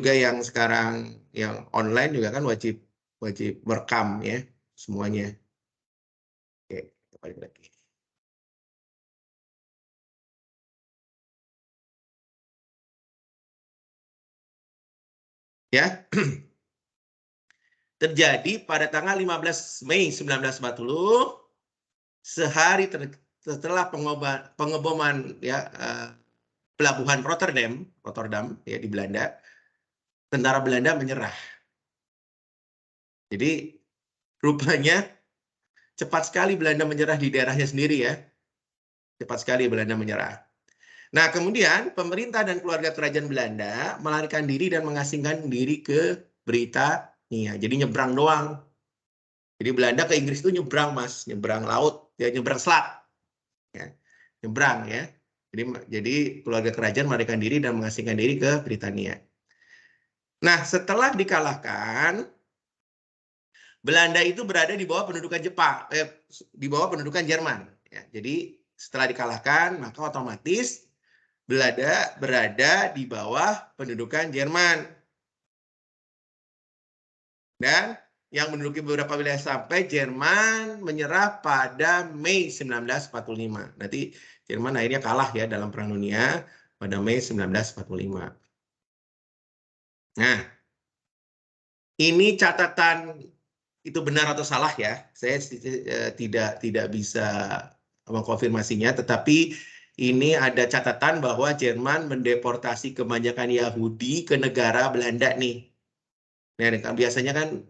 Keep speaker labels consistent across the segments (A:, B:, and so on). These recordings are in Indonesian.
A: juga yang sekarang yang online juga kan wajib merekam ya semuanya. Oke, kita balik lagi. Ya. Terjadi pada tanggal 15 Mei 1940, sehari setelah pengeboman ya pelabuhan Rotterdam ya di Belanda, tentara Belanda menyerah. Jadi rupanya cepat sekali Belanda menyerah di daerahnya sendiri ya. Cepat sekali Belanda menyerah. Nah, kemudian pemerintah dan keluarga kerajaan Belanda melarikan diri dan mengasingkan diri ke Britania. Jadi nyebrang doang. Jadi Belanda ke Inggris itu nyebrang, Mas, nyebrang laut, ya nyebrang selat. Ya. Nyebrang ya. Jadi keluarga kerajaan melarikan diri dan mengasingkan diri ke Britania. Nah, setelah dikalahkan, Belanda itu berada di bawah pendudukan di bawah pendudukan Jerman. Ya, jadi setelah dikalahkan, maka otomatis Belanda berada di bawah pendudukan Jerman. Dan yang menduduki beberapa wilayah sampai Jerman menyerah pada Mei 1945. Nanti Jerman akhirnya kalah ya dalam Perang Dunia pada Mei 1945. Nah, ini catatan itu benar atau salah ya, saya tidak bisa mengkonfirmasinya, tetapi ini ada catatan bahwa Jerman mendeportasi kebanyakan Yahudi ke negara Belanda nih. Nah, biasanya kan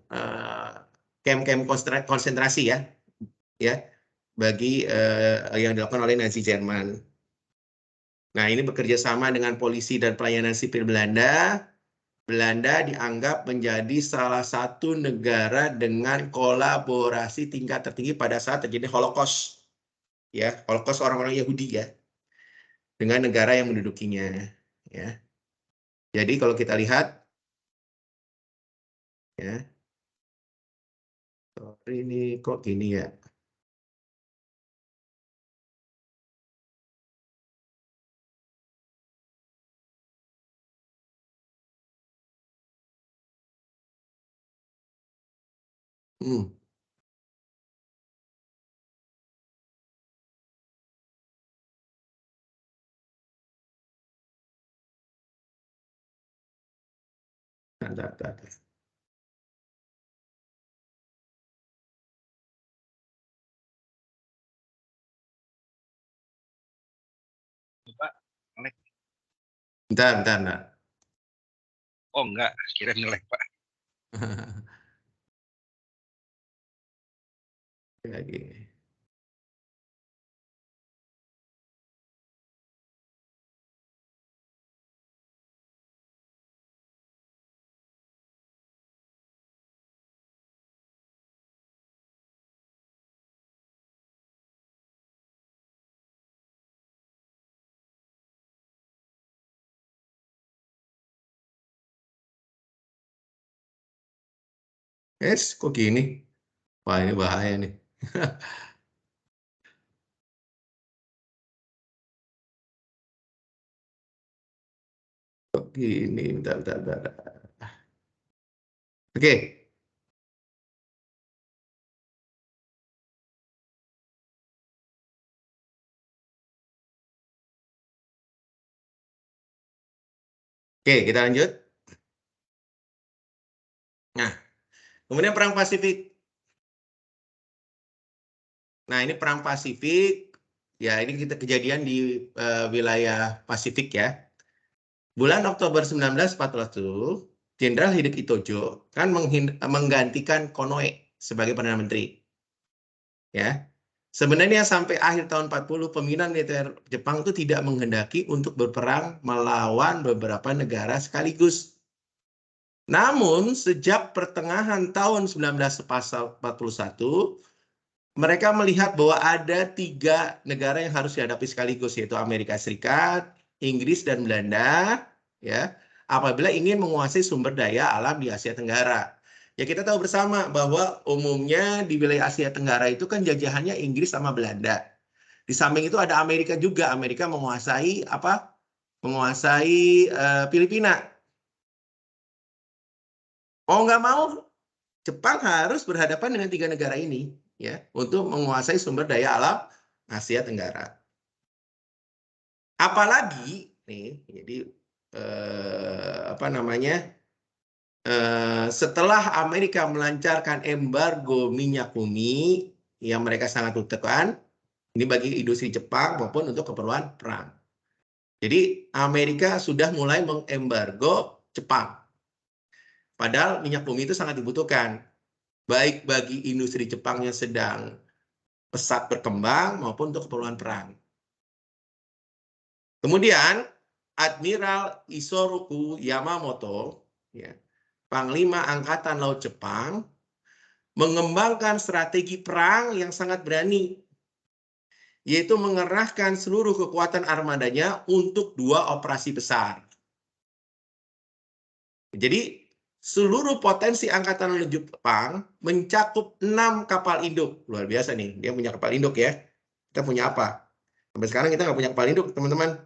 A: camp-camp konsentrasi ya bagi yang dilakukan oleh Nazi Jerman. Nah, ini bekerja sama dengan polisi dan pelayanan sipil Belanda. Belanda dianggap menjadi salah satu negara dengan kolaborasi tingkat tertinggi pada saat terjadi Holocaust. Ya, Holocaust orang-orang Yahudi ya, dengan negara yang mendudukinya. Ya. Jadi kalau kita lihat, ya, ini kok gini ya. Bentar.
B: Pak, ngelek.
A: Bentar.
B: Oh enggak, kira ngelek Pak.
A: Lagi. Kok gini? Wah, ini bahaya nih. Kok gini? Bentar. Oke. Oke, kita lanjut. Nah, kemudian Perang Pasifik. Nah, ini Perang Pasifik. Ya, ini kita kejadian di wilayah Pasifik ya. Bulan Oktober 1941, Jenderal Hideki Tojo kan menggantikan Konoe sebagai Perdana Menteri. Ya. Sebenarnya sampai akhir tahun 40, pimpinan militer Jepang itu tidak menghendaki untuk berperang melawan beberapa negara sekaligus. Namun, sejak pertengahan tahun 1941, mereka melihat bahwa ada 3 negara yang harus dihadapi sekaligus, yaitu Amerika Serikat, Inggris, dan Belanda, ya, apabila ingin menguasai sumber daya alam di Asia Tenggara. Ya, kita tahu bersama bahwa umumnya di wilayah Asia Tenggara itu kan jajahannya Inggris sama Belanda. Di samping itu ada Amerika juga. Amerika menguasai Filipina. Mau nggak mau, Jepang harus berhadapan dengan 3 negara ini ya untuk menguasai sumber daya alam Asia Tenggara. Apalagi nih, jadi apa namanya? Setelah Amerika melancarkan embargo minyak bumi yang mereka sangat tekan, ini bagi industri Jepang maupun untuk keperluan perang. Jadi Amerika sudah mulai mengembargo Jepang. Padahal minyak bumi itu sangat dibutuhkan, baik bagi industri Jepang yang sedang pesat berkembang maupun untuk keperluan perang. Kemudian Admiral Isoroku Yamamoto, ya, Panglima Angkatan Laut Jepang, mengembangkan strategi perang yang sangat berani, yaitu mengerahkan seluruh kekuatan armadanya untuk 2 operasi besar. Jadi seluruh potensi Angkatan Laut Jepang mencakup 6 kapal induk. Luar biasa nih, dia punya kapal induk ya. Kita punya apa? Sampai sekarang kita nggak punya kapal induk, teman-teman.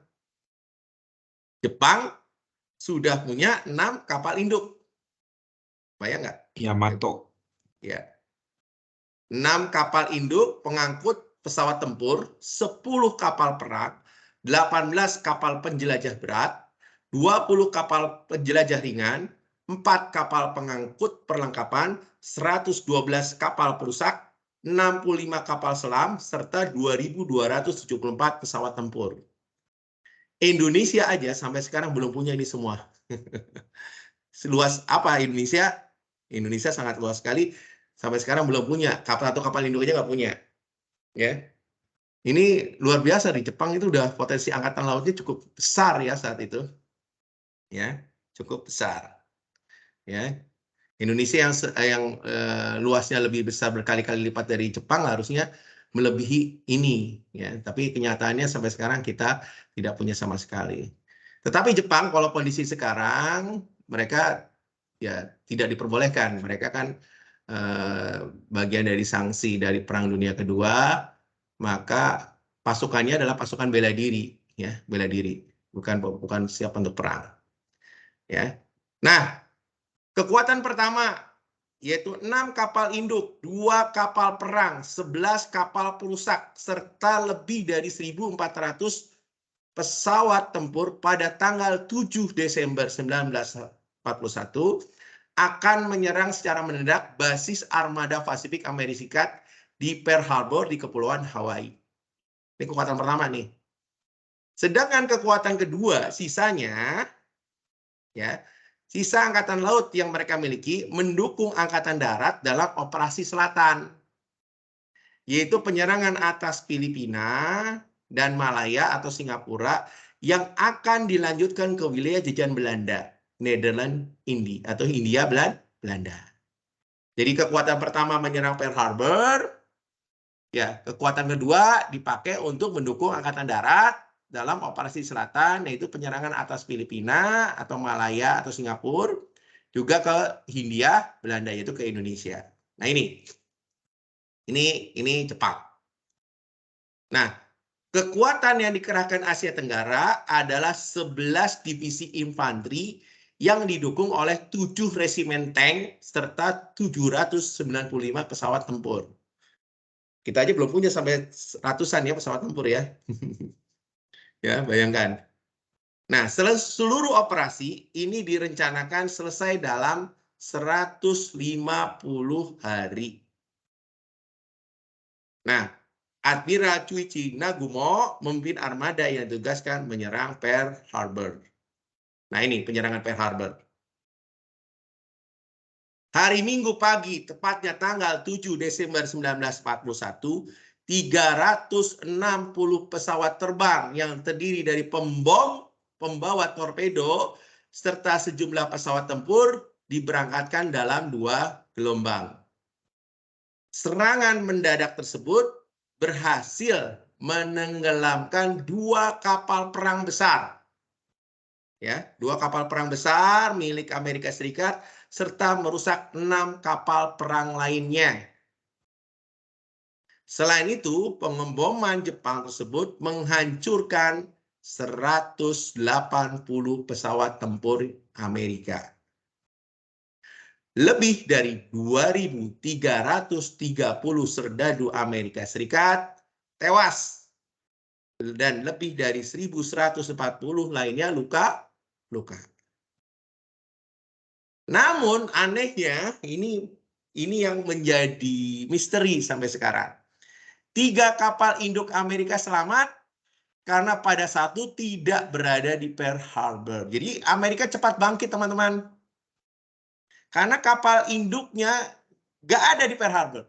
A: Jepang sudah punya 6 kapal induk. Bayang nggak?
C: Yamato.
A: Ya. 6 kapal induk pengangkut pesawat tempur, 10 kapal perang, 18 kapal penjelajah berat, 20 kapal penjelajah ringan, 4 kapal pengangkut perlengkapan, 112 kapal perusak, 65 kapal selam, serta 2.274 pesawat tempur. Indonesia aja sampai sekarang belum punya ini semua. Seluas apa Indonesia? Indonesia sangat luas sekali. Sampai sekarang belum punya. Satu kapal induk aja nggak punya. Ya. Ini luar biasa di Jepang itu udah potensi angkatan lautnya cukup besar ya saat itu. Ya, cukup besar. Ya. Indonesia yang luasnya lebih besar berkali-kali lipat dari Jepang harusnya melebihi ini ya, tapi kenyataannya sampai sekarang kita tidak punya sama sekali. Tetapi Jepang kalau kondisi sekarang mereka ya tidak diperbolehkan. Mereka kan bagian dari sanksi dari Perang Dunia Kedua, maka pasukannya adalah pasukan bela diri ya, bela diri, bukan siap untuk perang. Ya. Nah, kekuatan pertama yaitu 6 kapal induk, 2 kapal perang, 11 kapal perusak, serta lebih dari 1.400 pesawat tempur pada tanggal 7 Desember 1941 akan menyerang secara mendadak basis armada Pasifik Amerika Serikat di Pearl Harbor di Kepulauan Hawaii. Ini kekuatan pertama nih. Sedangkan kekuatan kedua, sisanya, ya, sisa angkatan laut yang mereka miliki mendukung angkatan darat dalam operasi selatan, yaitu penyerangan atas Filipina dan Malaya atau Singapura yang akan dilanjutkan ke wilayah jajahan Belanda, Nederland, India atau Hindia Belanda. Jadi kekuatan pertama menyerang Pearl Harbor, ya kekuatan kedua dipakai untuk mendukung angkatan darat dalam operasi selatan, yaitu penyerangan atas Filipina atau Malaya atau Singapura, juga ke Hindia Belanda, yaitu ke Indonesia. Nah ini Jepang. Nah, kekuatan yang dikerahkan Asia Tenggara adalah 11 divisi infanteri yang didukung oleh 7 resimen tank serta 795 pesawat tempur. Kita aja belum punya sampai ratusan ya pesawat tempur ya. Ya, bayangkan. Nah, seluruh operasi ini direncanakan selesai dalam 150 hari. Nah, Admiral Chuichi Nagumo memimpin armada yang ditugaskan menyerang Pearl Harbor. Nah, ini penyerangan Pearl Harbor. Hari Minggu pagi, tepatnya tanggal 7 Desember 1941, 360 pesawat terbang yang terdiri dari pembom, pembawa torpedo, serta sejumlah pesawat tempur diberangkatkan dalam 2 gelombang. Serangan mendadak tersebut berhasil menenggelamkan 2 kapal perang besar. Ya, 2 kapal perang besar milik Amerika Serikat serta merusak 6 kapal perang lainnya. Selain itu, pengemboman Jepang tersebut menghancurkan 180 pesawat tempur Amerika. lebih dari 2.330 serdadu Amerika Serikat tewas dan lebih dari 1.140 lainnya luka. Namun anehnya ini yang menjadi misteri sampai sekarang. 3 kapal induk Amerika selamat karena pada saat itu tidak berada di Pearl Harbor. Jadi Amerika cepat bangkit, teman-teman. Karena kapal induknya nggak ada di Pearl Harbor.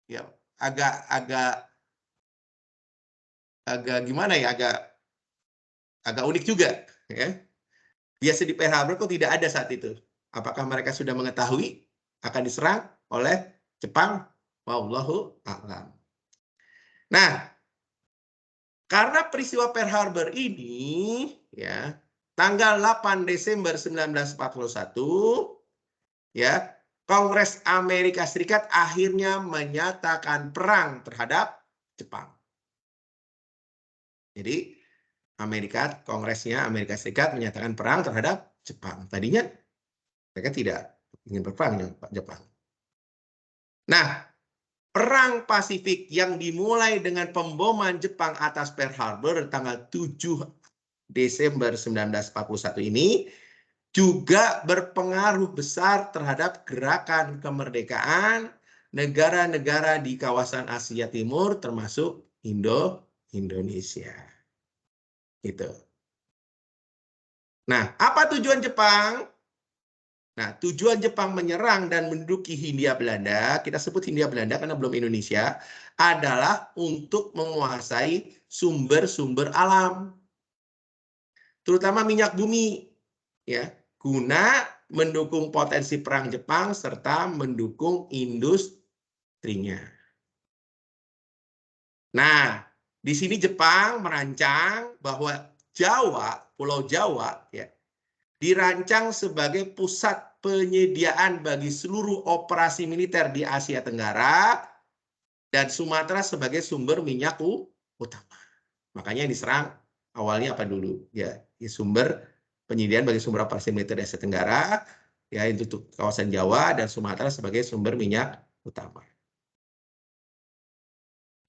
A: Ya, agak gimana ya, agak unik juga, ya. Biasa di Pearl Harbor kok tidak ada saat itu. Apakah mereka sudah mengetahui akan diserang oleh Jepang? Wallahu a'lam. Nah, karena peristiwa Pearl Harbor ini, ya, tanggal 8 Desember 1941, ya, Kongres Amerika Serikat akhirnya menyatakan perang terhadap Jepang. Jadi, Kongresnya Amerika Serikat menyatakan perang terhadap Jepang. Tadinya mereka tidak ingin berperang dengan Jepang. Nah, Perang Pasifik yang dimulai dengan pemboman Jepang atas Pearl Harbor tanggal 7 Desember 1941 ini juga berpengaruh besar terhadap gerakan kemerdekaan negara-negara di kawasan Asia Timur termasuk Indonesia. Gitu. Nah, apa tujuan Jepang? Nah, tujuan Jepang menyerang dan menduduki Hindia Belanda, kita sebut Hindia Belanda karena belum Indonesia, adalah untuk menguasai sumber-sumber alam, terutama minyak bumi, ya, guna mendukung potensi perang Jepang serta mendukung industrinya. Nah, di sini Jepang merancang bahwa Pulau Jawa, ya, dirancang sebagai pusat penyediaan bagi seluruh operasi militer di Asia Tenggara dan Sumatera sebagai sumber minyak utama. Makanya yang diserang awalnya apa dulu? Ya, sumber penyediaan bagi sumber operasi militer di Asia Tenggara, ya, itu kawasan Jawa dan Sumatera sebagai sumber minyak utama.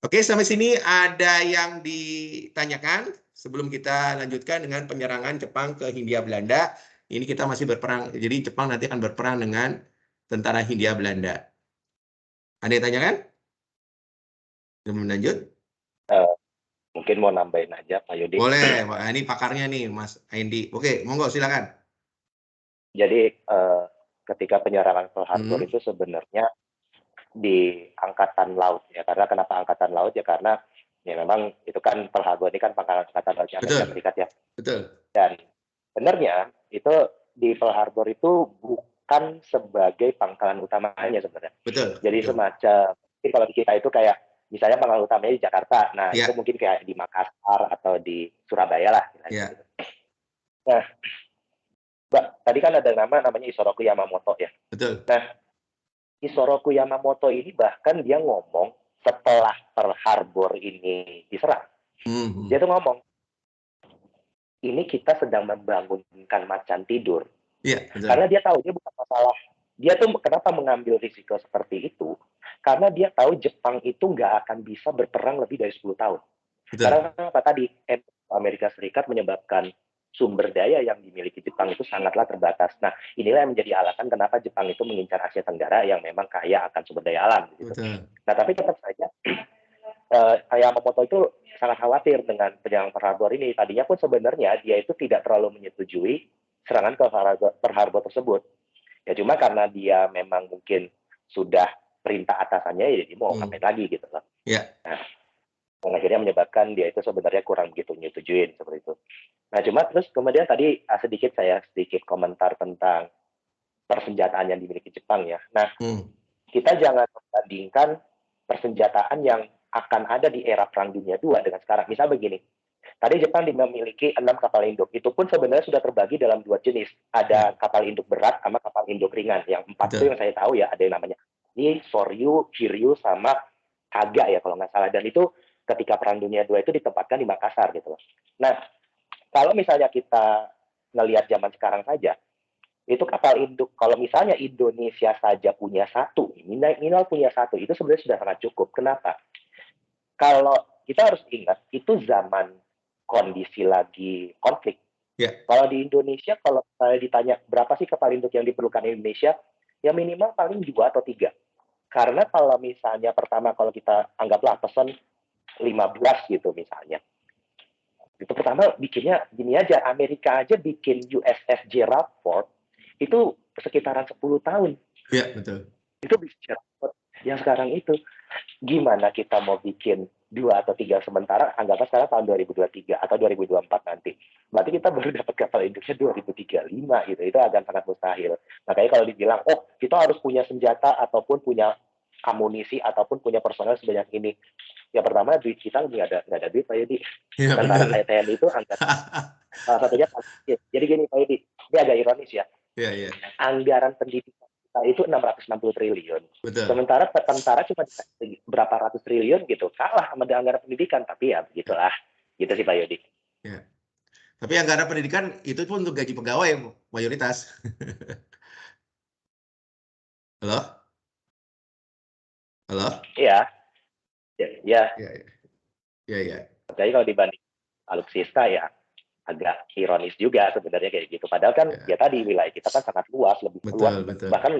A: Oke, sampai sini ada yang ditanyakan sebelum kita lanjutkan dengan penyerangan Jepang ke Hindia Belanda. Ini kita masih berperang, jadi Jepang nanti akan berperang dengan tentara Hindia Belanda. Ada yang tanyakan? Sebelum lanjut?
C: Mungkin mau nambahin aja, Pak Yudi.
A: Boleh, Pak. Ini pakarnya nih, Mas Andi. Oke, monggo silakan.
C: Jadi ketika penyerangan Pearl Harbor itu sebenarnya di Angkatan Laut ya. Karena kenapa Angkatan Laut ya? Karena ya memang itu kan Pearl Harbor ini kan pangkalan Angkatan Laut Amerika Serikat ya.
A: Betul.
C: Dan sebenarnya itu di Pearl Harbor itu bukan sebagai pangkalan utamanya sebenarnya.
A: Betul.
C: Jadi semacam kalau di kita itu kayak misalnya pangkalan utamanya di Jakarta. Nah,
A: Ya.
C: itu mungkin kayak di Makassar atau di Surabaya lah.
A: Ya.
C: Gitu. Nah, Mbak, tadi kan ada namanya Isoroku Yamamoto ya.
A: Betul.
C: Nah, Isoroku Yamamoto ini bahkan dia ngomong setelah Pearl Harbor ini diserang. Dia tuh ngomong, ini kita sedang membangunkan macan tidur.
A: Iya, betul.
C: Karena dia tahu dia bukan masalah. Dia tuh kenapa mengambil risiko seperti itu? Karena dia tahu Jepang itu nggak akan bisa berperang lebih dari 10 tahun.
A: Betul.
C: Karena apa tadi? Amerika Serikat menyebabkan sumber daya yang dimiliki Jepang itu sangatlah terbatas. Nah, inilah yang menjadi alasan kenapa Jepang itu mengincar Asia Tenggara yang memang kaya akan sumber daya alam. Gitu. Nah, tapi tetap saja Yamamoto itu sangat khawatir dengan penyerangan Pearl Harbor ini. Tadinya pun sebenarnya dia itu tidak terlalu menyetujui serangan ke Pearl Harbor tersebut. Ya cuma karena dia memang mungkin sudah perintah atasannya, ya dia mau ngapain lagi gitu loh.
A: Ya.
C: Nah, akhirnya menyebabkan dia itu sebenarnya kurang begitu nyetujuin seperti itu. Nah, cuma terus kemudian tadi sedikit komentar tentang persenjataan yang dimiliki Jepang ya. Nah, kita jangan membandingkan persenjataan yang akan ada di era Perang Dunia II dengan sekarang. Misal begini, tadi Jepang memiliki 6 kapal induk. Itu pun sebenarnya sudah terbagi dalam 2 jenis. Ada kapal induk berat sama kapal induk ringan. Yang 4 itu yang saya tahu ya, ada yang namanya Soryu, Kiryu, sama Kaga ya kalau nggak salah. Dan itu ketika Perang Dunia II itu ditempatkan di Makassar gitu loh. Nah, kalau misalnya kita ngelihat zaman sekarang saja, itu kapal induk. Kalau misalnya Indonesia saja punya satu, minimal punya satu, itu sebenarnya sudah sangat cukup. Kenapa? Kalau kita harus ingat, itu zaman kondisi lagi konflik.
A: Ya.
C: Kalau di Indonesia, kalau saya ditanya berapa sih kapal induk yang diperlukan Indonesia, ya minimal paling 2 atau 3. Karena kalau misalnya pertama, kalau kita anggaplah pesan 15 gitu misalnya. Itu pertama bikinnya gini aja, Amerika aja bikin USS Gerald Ford, itu sekitaran 10 tahun.
A: Iya, betul.
C: Itu bisa yang sekarang itu. Gimana kita mau bikin 2 atau 3 sementara, anggapnya sekarang tahun 2023 atau 2024 nanti. Berarti kita baru dapat kapal induknya 2035 gitu. Itu agak sangat mustahil. Makanya kalau dibilang, oh kita harus punya senjata ataupun punya amunisi ataupun punya personel sebanyak ini. Ya pertama duit kita nggak ada duit Pak Yudi.
A: Iya,
C: Sementara
A: benar.
C: kayak TNI itu salah satunya. Jadi gini Pak Yudi, ini agak ironis ya.
A: Iya, iya.
C: Anggaran pendidikan kita itu 660 triliun.
A: Betul.
C: Sementara tentara cuma berapa ratus triliun gitu. Kalah sama anggaran pendidikan, tapi ya begitulah. Gitu sih Pak Yudi.
A: Ya. Tapi anggaran pendidikan itu pun untuk gaji pegawai mayoritas. Halo? Halo?
C: Iya. Ya.
A: Iya, iya. Iya, iya.
C: Jadi kalau dibanding alutsista ya agak ironis juga sebenarnya kayak gitu. Padahal kan ya tadi wilayah kita kan sangat luas, lebih luas.
A: Betul.
C: Bahkan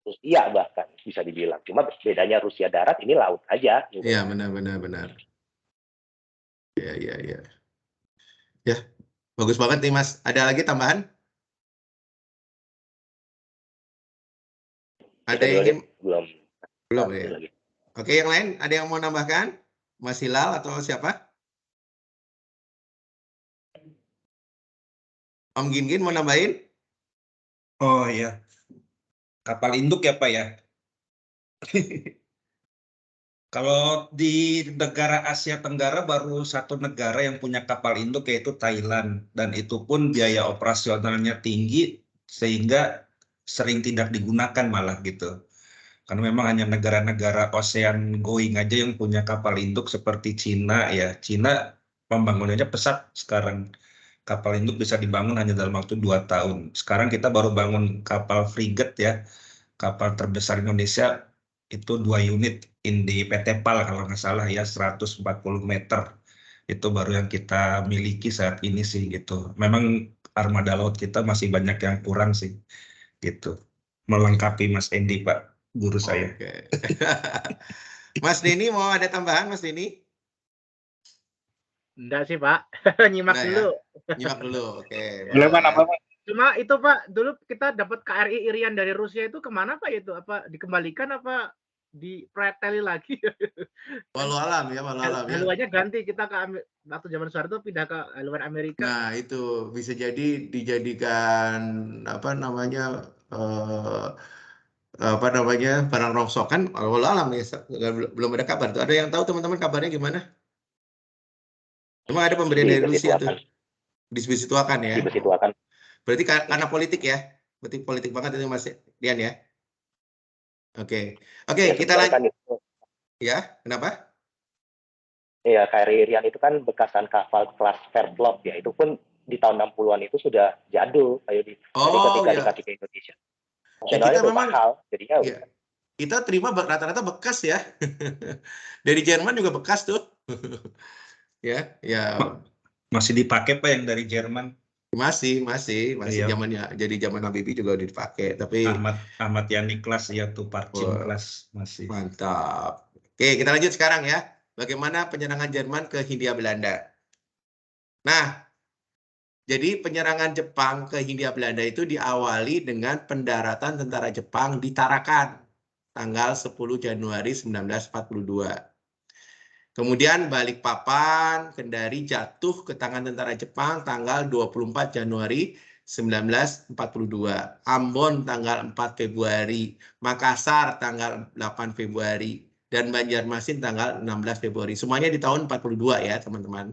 C: Rusia bahkan bisa dibilang. Cuma bedanya Rusia darat, ini laut aja. Gitu.
A: Iya, benar. Iya. Ya, bagus banget nih Mas. Ada lagi tambahan? Ada yang ingin? Belum ya.
C: Lagi.
A: Oke, yang lain ada yang mau nambahkan? Mas Hilal atau siapa? Om Gingin mau nambahin?
D: Oh iya, kapal induk ya Pak ya. Kalau di negara Asia Tenggara baru satu negara yang punya kapal induk yaitu Thailand, dan itu pun biaya operasionalnya tinggi sehingga sering tidak digunakan malah gitu. Karena memang hanya negara-negara ocean going aja yang punya kapal induk seperti Cina ya. Cina pembangunannya pesat sekarang. Kapal induk bisa dibangun hanya dalam waktu 2 tahun. Sekarang kita baru bangun kapal frigate ya. Kapal terbesar Indonesia itu 2 unit di PT PAL kalau nggak salah ya, 140 meter. Itu baru yang kita miliki saat ini sih gitu. Memang armada laut kita masih banyak yang kurang sih gitu. Melengkapi Mas Endi Pak, guru saya.
A: Oke. Mas Denny mau ada tambahan Mas Denny?
E: Enggak sih Pak, nyimak
A: Nah,
E: dulu.
A: Ya. Nyimak dulu, oke.
D: Boleh Pak, apa Pak?
E: Cuma itu Pak, dulu kita dapat KRI Irian dari Rusia itu kemana Pak itu? Apa dikembalikan apa dipreteli lagi?
A: Walau alam ya.
E: Haluannya ganti, kita ke waktu zaman Soeharto pindah ke haluan Amerika.
A: Nah itu bisa jadi dijadikan barang rongsokan. Walau alam ya, belum ada kabar. Ada yang tahu teman-teman kabarnya gimana? Cuma ada pemberian dari Rusia tuh. Disituakan ya.
C: Disituakan.
A: Berarti karena politik ya. Berarti politik banget itu Mas Dian ya. Oke,
C: Ya,
A: kita lanjut.
C: Itu.
A: Ya, kenapa?
C: Iya, KRI Irian itu kan bekasan kapal kelas Fairplot ya. Itu pun di tahun 60-an itu sudah jadul kayak di ketika dikasih ke Indonesia.
A: Ya, kita memang
C: mahal, jadinya
A: ya, kita terima rata-rata bekas ya. Dari Jerman juga bekas tuh. ya.
D: Masih dipakai Pak yang dari Jerman?
A: Masih
D: Iya.
A: zamannya, jadi zaman Habibie juga dipakai, tapi
D: Ahmad Yani kelas ya tuh, Parcim kelas masih.
A: Mantap. Oke, kita lanjut sekarang ya. Bagaimana penyerangan Jerman ke Hindia Belanda? Nah, jadi penyerangan Jepang ke Hindia Belanda itu diawali dengan pendaratan tentara Jepang di Tarakan tanggal 10 Januari 1942. Kemudian Balikpapan, Kendari jatuh ke tangan tentara Jepang tanggal 24 Januari 1942. Ambon tanggal 4 Februari. Makassar tanggal 8 Februari. Dan Banjarmasin tanggal 16 Februari. Semuanya di tahun 42 ya teman-teman.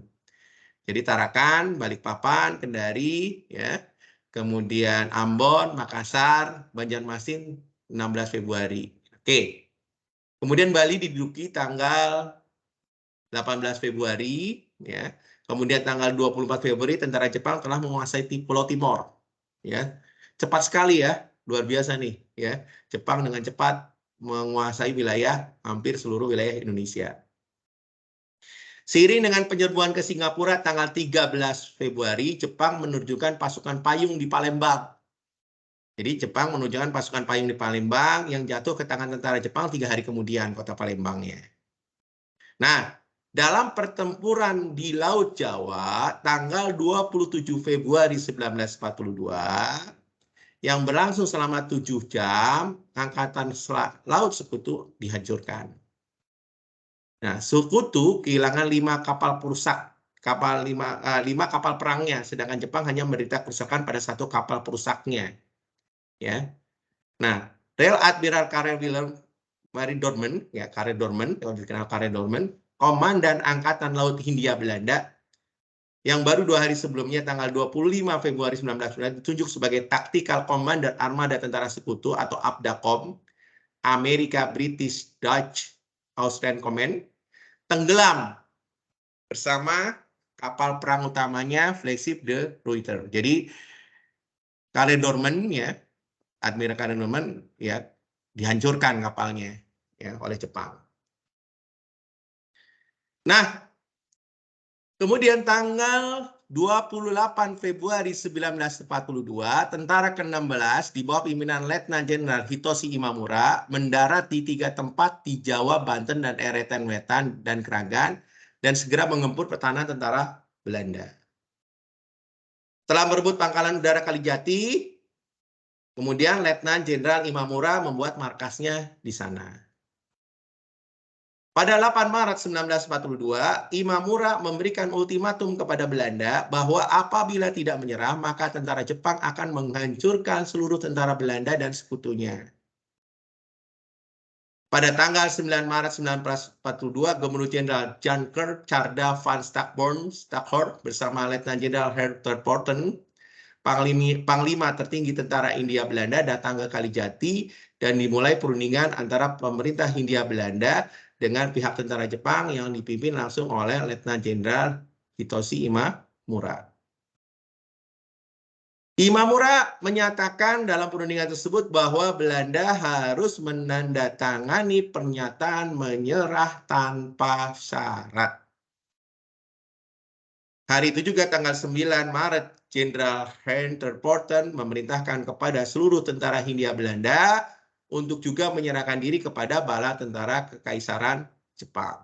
A: Jadi Tarakan, Balikpapan, Kendari, ya. Kemudian Ambon, Makassar, Banjarmasin 16 Februari. Oke. Kemudian Bali diduduki tanggal 18 Februari, ya. Kemudian tanggal 24 Februari tentara Jepang telah menguasai Pulau Timor, ya. cepat sekali ya, luar biasa nih ya. Jepang dengan cepat menguasai wilayah hampir seluruh wilayah Indonesia. Seiring dengan penyerbuan ke Singapura tanggal 13 Februari, Jepang menunjukkan pasukan payung di Palembang. Jadi Jepang menunjukkan pasukan payung di Palembang yang jatuh ke tangan tentara Jepang 3 hari kemudian kota Palembangnya. Nah, dalam pertempuran di Laut Jawa tanggal 27 Februari 1942 yang berlangsung selama 7 jam, Angkatan Laut Sekutu dihancurkan. Nah, Sekutu kehilangan 5 kapal perusak, 5 kapal perangnya, sedangkan Jepang hanya menderita kerusakan pada 1 kapal perusaknya. Ya. Nah, Rear Admiral Karel Willem Marie Dorman, ya Karel Dorman, yang dikenal Karel Dorman, Komandan Angkatan Laut Hindia Belanda, yang baru 2 hari sebelumnya tanggal 25 Februari 1990 ditunjuk sebagai Tactical Commander Armada Tentara Sekutu atau ABDACOM, Amerika, British, Dutch, Austrian Command, tenggelam bersama kapal perang utamanya flagship De Ruyter. Jadi Karel Dorman ya, Admiral Karel Dorman ya dihancurkan kapalnya ya oleh Jepang. Nah, kemudian tanggal 28 Februari 1942, tentara ke-16 di bawah pimpinan Letnan Jenderal Hitoshi Imamura mendarat di 3 tempat di Jawa, Banten, dan Eretan Wetan dan Kragan dan segera mengempur pertahanan tentara Belanda. Setelah merebut pangkalan udara Kalijati, kemudian Letnan Jenderal Imamura membuat markasnya di sana. Pada 8 Maret 1942, Imamura memberikan ultimatum kepada Belanda bahwa apabila tidak menyerah, maka tentara Jepang akan menghancurkan seluruh tentara Belanda dan sekutunya. Pada tanggal 9 Maret 1942, Gubernur Jenderal Jan Carda van Stackhorst bersama Letnan Jenderal Herter Porten, Panglima tertinggi tentara Hindia Belanda, datang ke Kalijati dan dimulai perundingan antara pemerintah Hindia Belanda dengan pihak tentara Jepang yang dipimpin langsung oleh Letnan Jenderal Hitoshi Imamura. Imamura menyatakan dalam perundingan tersebut bahwa Belanda harus menandatangani pernyataan menyerah tanpa syarat. Hari itu juga tanggal 9 Maret, Jenderal Herter Porten memerintahkan kepada seluruh tentara Hindia Belanda untuk juga menyerahkan diri kepada bala tentara Kekaisaran Jepang.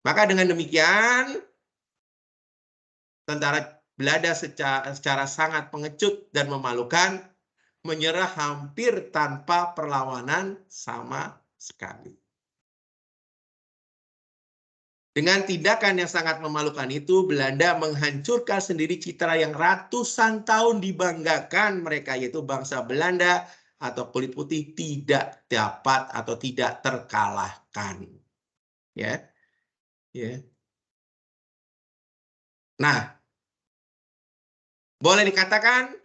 A: Maka dengan demikian, tentara Belanda secara sangat pengecut dan memalukan menyerah hampir tanpa perlawanan sama sekali. Dengan tindakan yang sangat memalukan itu, Belanda menghancurkan sendiri citra yang ratusan tahun dibanggakan mereka, yaitu bangsa Belanda atau kulit putih tidak dapat atau tidak terkalahkan. Ya. Ya. Nah, boleh dikatakan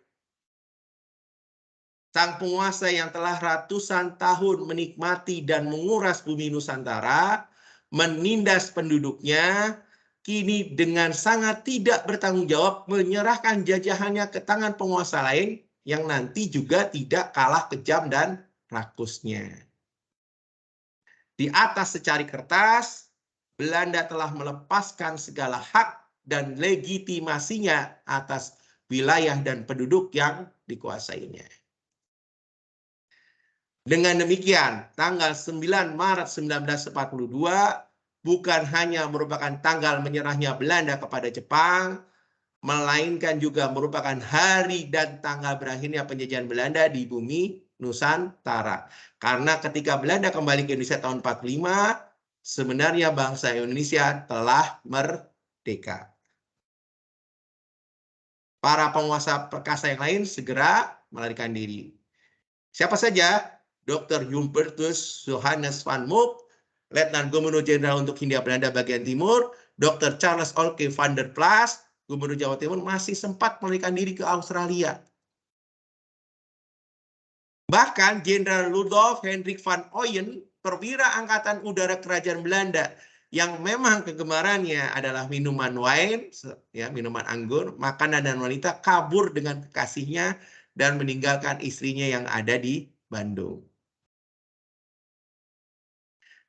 A: sang penguasa yang telah ratusan tahun menikmati dan menguras bumi Nusantara, menindas penduduknya, kini dengan sangat tidak bertanggung jawab menyerahkan jajahannya ke tangan penguasa lain yang nanti juga tidak kalah kejam dan rakusnya. Di atas secari kertas, Belanda telah melepaskan segala hak dan legitimasinya atas wilayah dan penduduk yang dikuasainya. Dengan demikian, tanggal 9 Maret 1942 bukan hanya merupakan tanggal menyerahnya Belanda kepada Jepang, melainkan juga merupakan hari dan tanggal berakhirnya penjajahan Belanda di bumi Nusantara. Karena ketika Belanda kembali ke Indonesia tahun 45, sebenarnya bangsa Indonesia telah merdeka. Para penguasa perkasa yang lain segera melarikan diri. Siapa saja? Dr. Hubertus Johannes van Mook, Letnan Gubernur Jenderal untuk Hindia Belanda bagian timur, Dr. Charles Olke van der Plas, Gubernur Jawa Timur, masih sempat melarikan diri ke Australia. Bahkan Jenderal Ludolf Hendrik van Ooyen, perwira Angkatan Udara Kerajaan Belanda, yang memang kegemarannya adalah minuman wine, ya, minuman anggur, makanan dan wanita, kabur dengan kekasihnya dan meninggalkan istrinya yang ada di Bandung.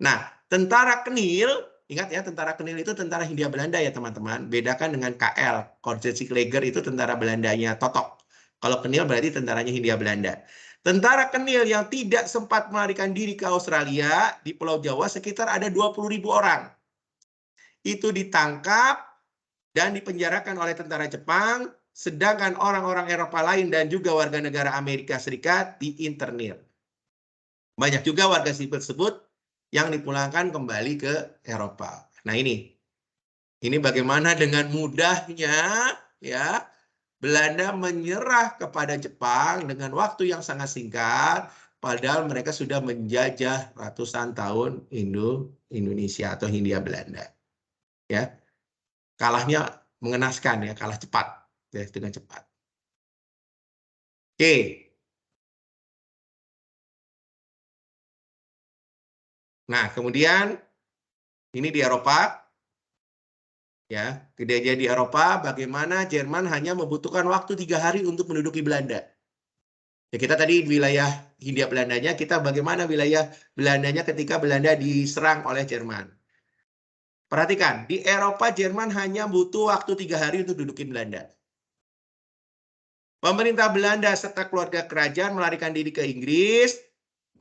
A: Nah, tentara Kenil, ingat ya, tentara Kenil itu tentara Hindia Belanda ya teman-teman. Bedakan dengan KL, Korpsleger itu tentara Belandanya Totok. Kalau Kenil berarti tentaranya Hindia Belanda. Tentara Kenil yang tidak sempat melarikan diri ke Australia, di Pulau Jawa sekitar ada 20.000 orang. Itu ditangkap dan dipenjarakan oleh tentara Jepang, sedangkan orang-orang Eropa lain dan juga warga negara Amerika Serikat diinternir. Banyak juga warga sipil tersebut yang dipulangkan kembali ke Eropa. Nah ini bagaimana dengan mudahnya ya Belanda menyerah kepada Jepang dengan waktu yang sangat singkat, padahal mereka sudah menjajah ratusan tahun Indonesia atau Hindia Belanda. Ya, kalahnya mengenaskan ya, kalah cepat ya, dengan cepat. Oke. Nah, kemudian ini di Eropa. Ya, kejadian di Eropa, bagaimana Jerman hanya membutuhkan waktu 3 hari untuk menduduki Belanda. Ya, kita tadi wilayah Hindia Belandanya, kita bagaimana wilayah Belandanya ketika Belanda diserang oleh Jerman. Perhatikan, di Eropa Jerman hanya butuh waktu 3 hari untuk dudukin Belanda. Pemerintah Belanda serta keluarga kerajaan melarikan diri ke Inggris,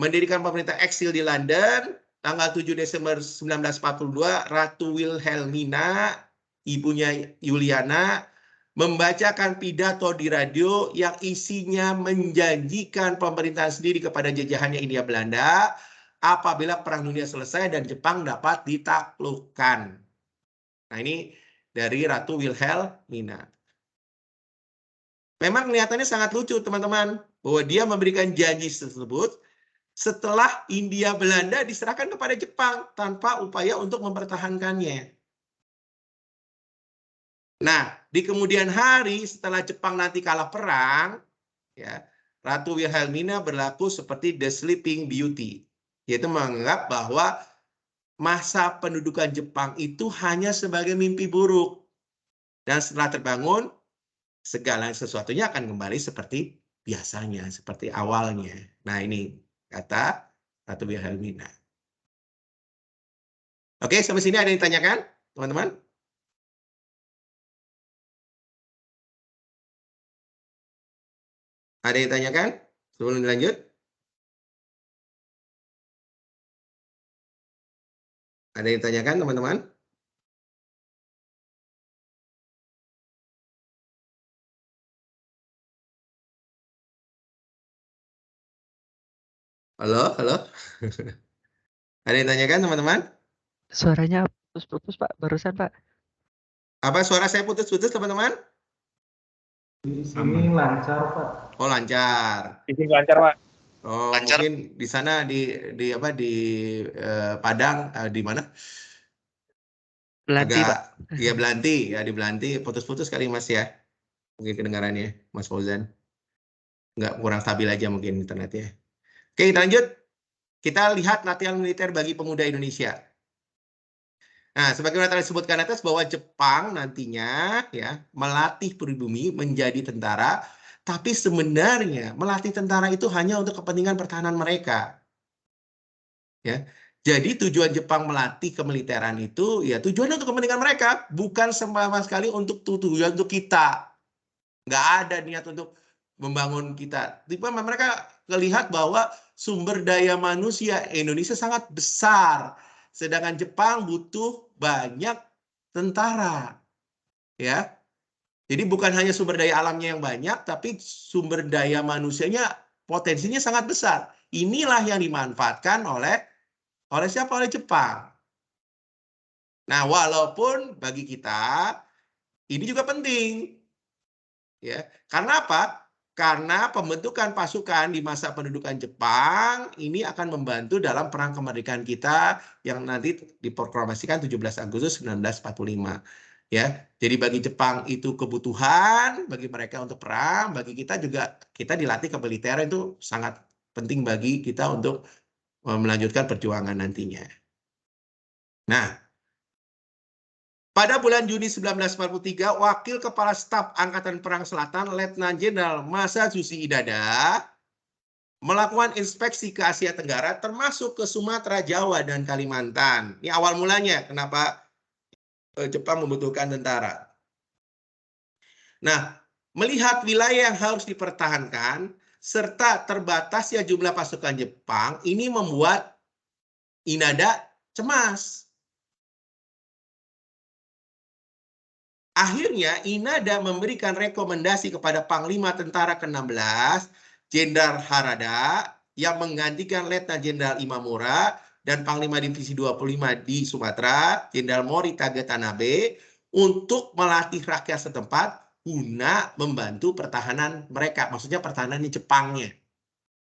A: mendirikan pemerintah eksil di London, tanggal 7 Desember 1942, Ratu Wilhelmina, ibunya Juliana, membacakan pidato di radio yang isinya menjanjikan pemerintahan sendiri kepada jajahannya Hindia Belanda apabila Perang Dunia selesai dan Jepang dapat ditaklukkan. Nah ini dari Ratu Wilhelmina. Memang kelihatannya sangat lucu teman-teman, bahwa dia memberikan janji tersebut setelah Hindia Belanda diserahkan kepada Jepang tanpa upaya untuk mempertahankannya. Nah, di kemudian hari setelah Jepang nanti kalah perang, ya, Ratu Wilhelmina berlaku seperti the Sleeping Beauty, yaitu menganggap bahwa masa pendudukan Jepang itu hanya sebagai mimpi buruk. Dan setelah terbangun, segala sesuatunya akan kembali seperti biasanya, seperti awalnya. Nah, ini kata Ratu Wilhelmina. Oke, sampai sini ada yang ditanyakan, teman-teman? Ada yang ditanyakan sebelum dilanjut? Ada yang ditanyakan, teman-teman? Halo, halo. Ada yang ditanyakan, teman-teman?
F: Suaranya putus-putus, Pak. Barusan, Pak.
A: Apa suara saya putus-putus, teman-teman?
G: Di sini lancar, Pak.
A: Oh, lancar.
B: Di sini lancar, Pak.
A: Oh,
B: Lancar.
A: mungkin di sana di Padang di mana?
F: Belanti, Pak.
A: Iya, Belanti, ya di Belanti putus-putus kali Mas ya. Mungkin kedengarannya Mas Fauzan. Nggak, kurang stabil aja mungkin internetnya. Oke, kita lanjut. Kita lihat latihan militer bagi pemuda Indonesia. Nah, sebagaimana tadi disebutkan atas bahwa Jepang nantinya ya melatih pribumi menjadi tentara, tapi sebenarnya melatih tentara itu hanya untuk kepentingan pertahanan mereka. Ya. Jadi tujuan Jepang melatih kemiliteran itu ya tujuannya untuk kepentingan mereka, bukan sama sekali untuk tujuan untuk kita. Nggak ada niat untuk membangun kita. Tiba mereka melihat bahwa sumber daya manusia Indonesia sangat besar, sedangkan Jepang butuh banyak tentara. Ya. Jadi bukan hanya sumber daya alamnya yang banyak, tapi sumber daya manusianya potensinya sangat besar. Inilah yang dimanfaatkan oleh siapa? Oleh Jepang. Nah, walaupun bagi kita ini juga penting. Ya, karena apa? Karena pembentukan pasukan di masa pendudukan Jepang ini akan membantu dalam perang kemerdekaan kita yang nanti diproklamasikan 17 Agustus 1945. Ya, jadi bagi Jepang itu kebutuhan, bagi mereka untuk perang, bagi kita juga kita dilatih kemiliteran itu sangat penting bagi kita untuk melanjutkan perjuangan nantinya. Nah, Pada bulan Juni 1943, Wakil Kepala Staf Angkatan Perang Selatan, Letnan Jenderal Masazushi Idada, melakukan inspeksi ke Asia Tenggara, termasuk ke Sumatera, Jawa, dan Kalimantan. Ini awal mulanya kenapa Jepang membutuhkan tentara. Nah, melihat wilayah yang harus dipertahankan, serta terbatasnya jumlah pasukan Jepang, ini membuat Inada cemas. Akhirnya Inada memberikan rekomendasi kepada Panglima Tentara ke-16, Jenderal Harada, yang menggantikan Letnan Jenderal Imamura, dan Panglima Divisi 25 di Sumatera, Jenderal Morita Tanabe, untuk melatih rakyat setempat guna membantu pertahanan mereka. Maksudnya pertahanan Jepangnya.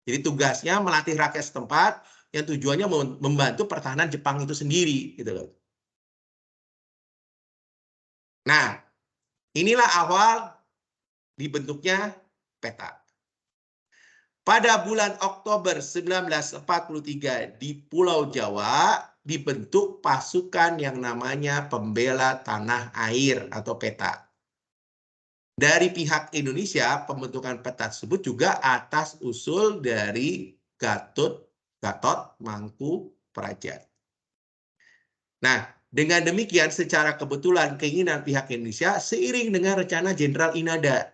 A: Jadi tugasnya melatih rakyat setempat yang tujuannya membantu pertahanan Jepang itu sendiri. Gitu loh. Nah, inilah awal dibentuknya peta. Pada bulan Oktober 1943 di Pulau Jawa dibentuk pasukan yang namanya Pembela Tanah Air atau PETA. Dari pihak Indonesia, pembentukan peta tersebut juga atas usul dari Gatot Mangku Praja. Nah, dengan demikian secara kebetulan keinginan pihak Indonesia seiring dengan rencana Jenderal Inada.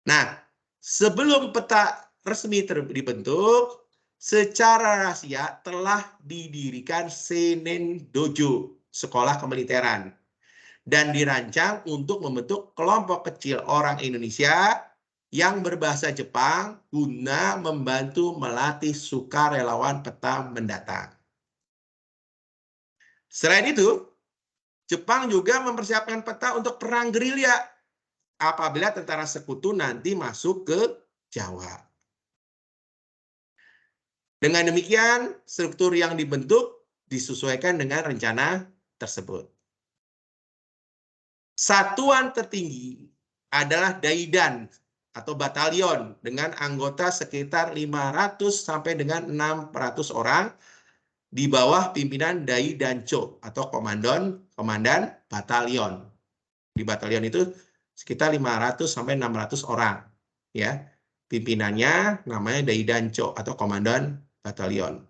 A: Nah, sebelum peta resmi dibentuk, secara rahasia telah didirikan Seinen Dojo, sekolah kemiliteran, dan dirancang untuk membentuk kelompok kecil orang Indonesia yang berbahasa Jepang guna membantu melatih sukarelawan peta mendatang. Selain itu, Jepang juga mempersiapkan peta untuk perang gerilya apabila tentara sekutu nanti masuk ke Jawa. Dengan demikian, struktur yang dibentuk disesuaikan dengan rencana tersebut. Satuan tertinggi adalah Daidan atau batalion dengan anggota sekitar 500 sampai dengan 600 orang di bawah pimpinan Daidancho atau komandan batalion. Di batalion itu sekitar 500 sampai 600 orang, ya. Pimpinannya namanya Daidancho atau komandan batalion.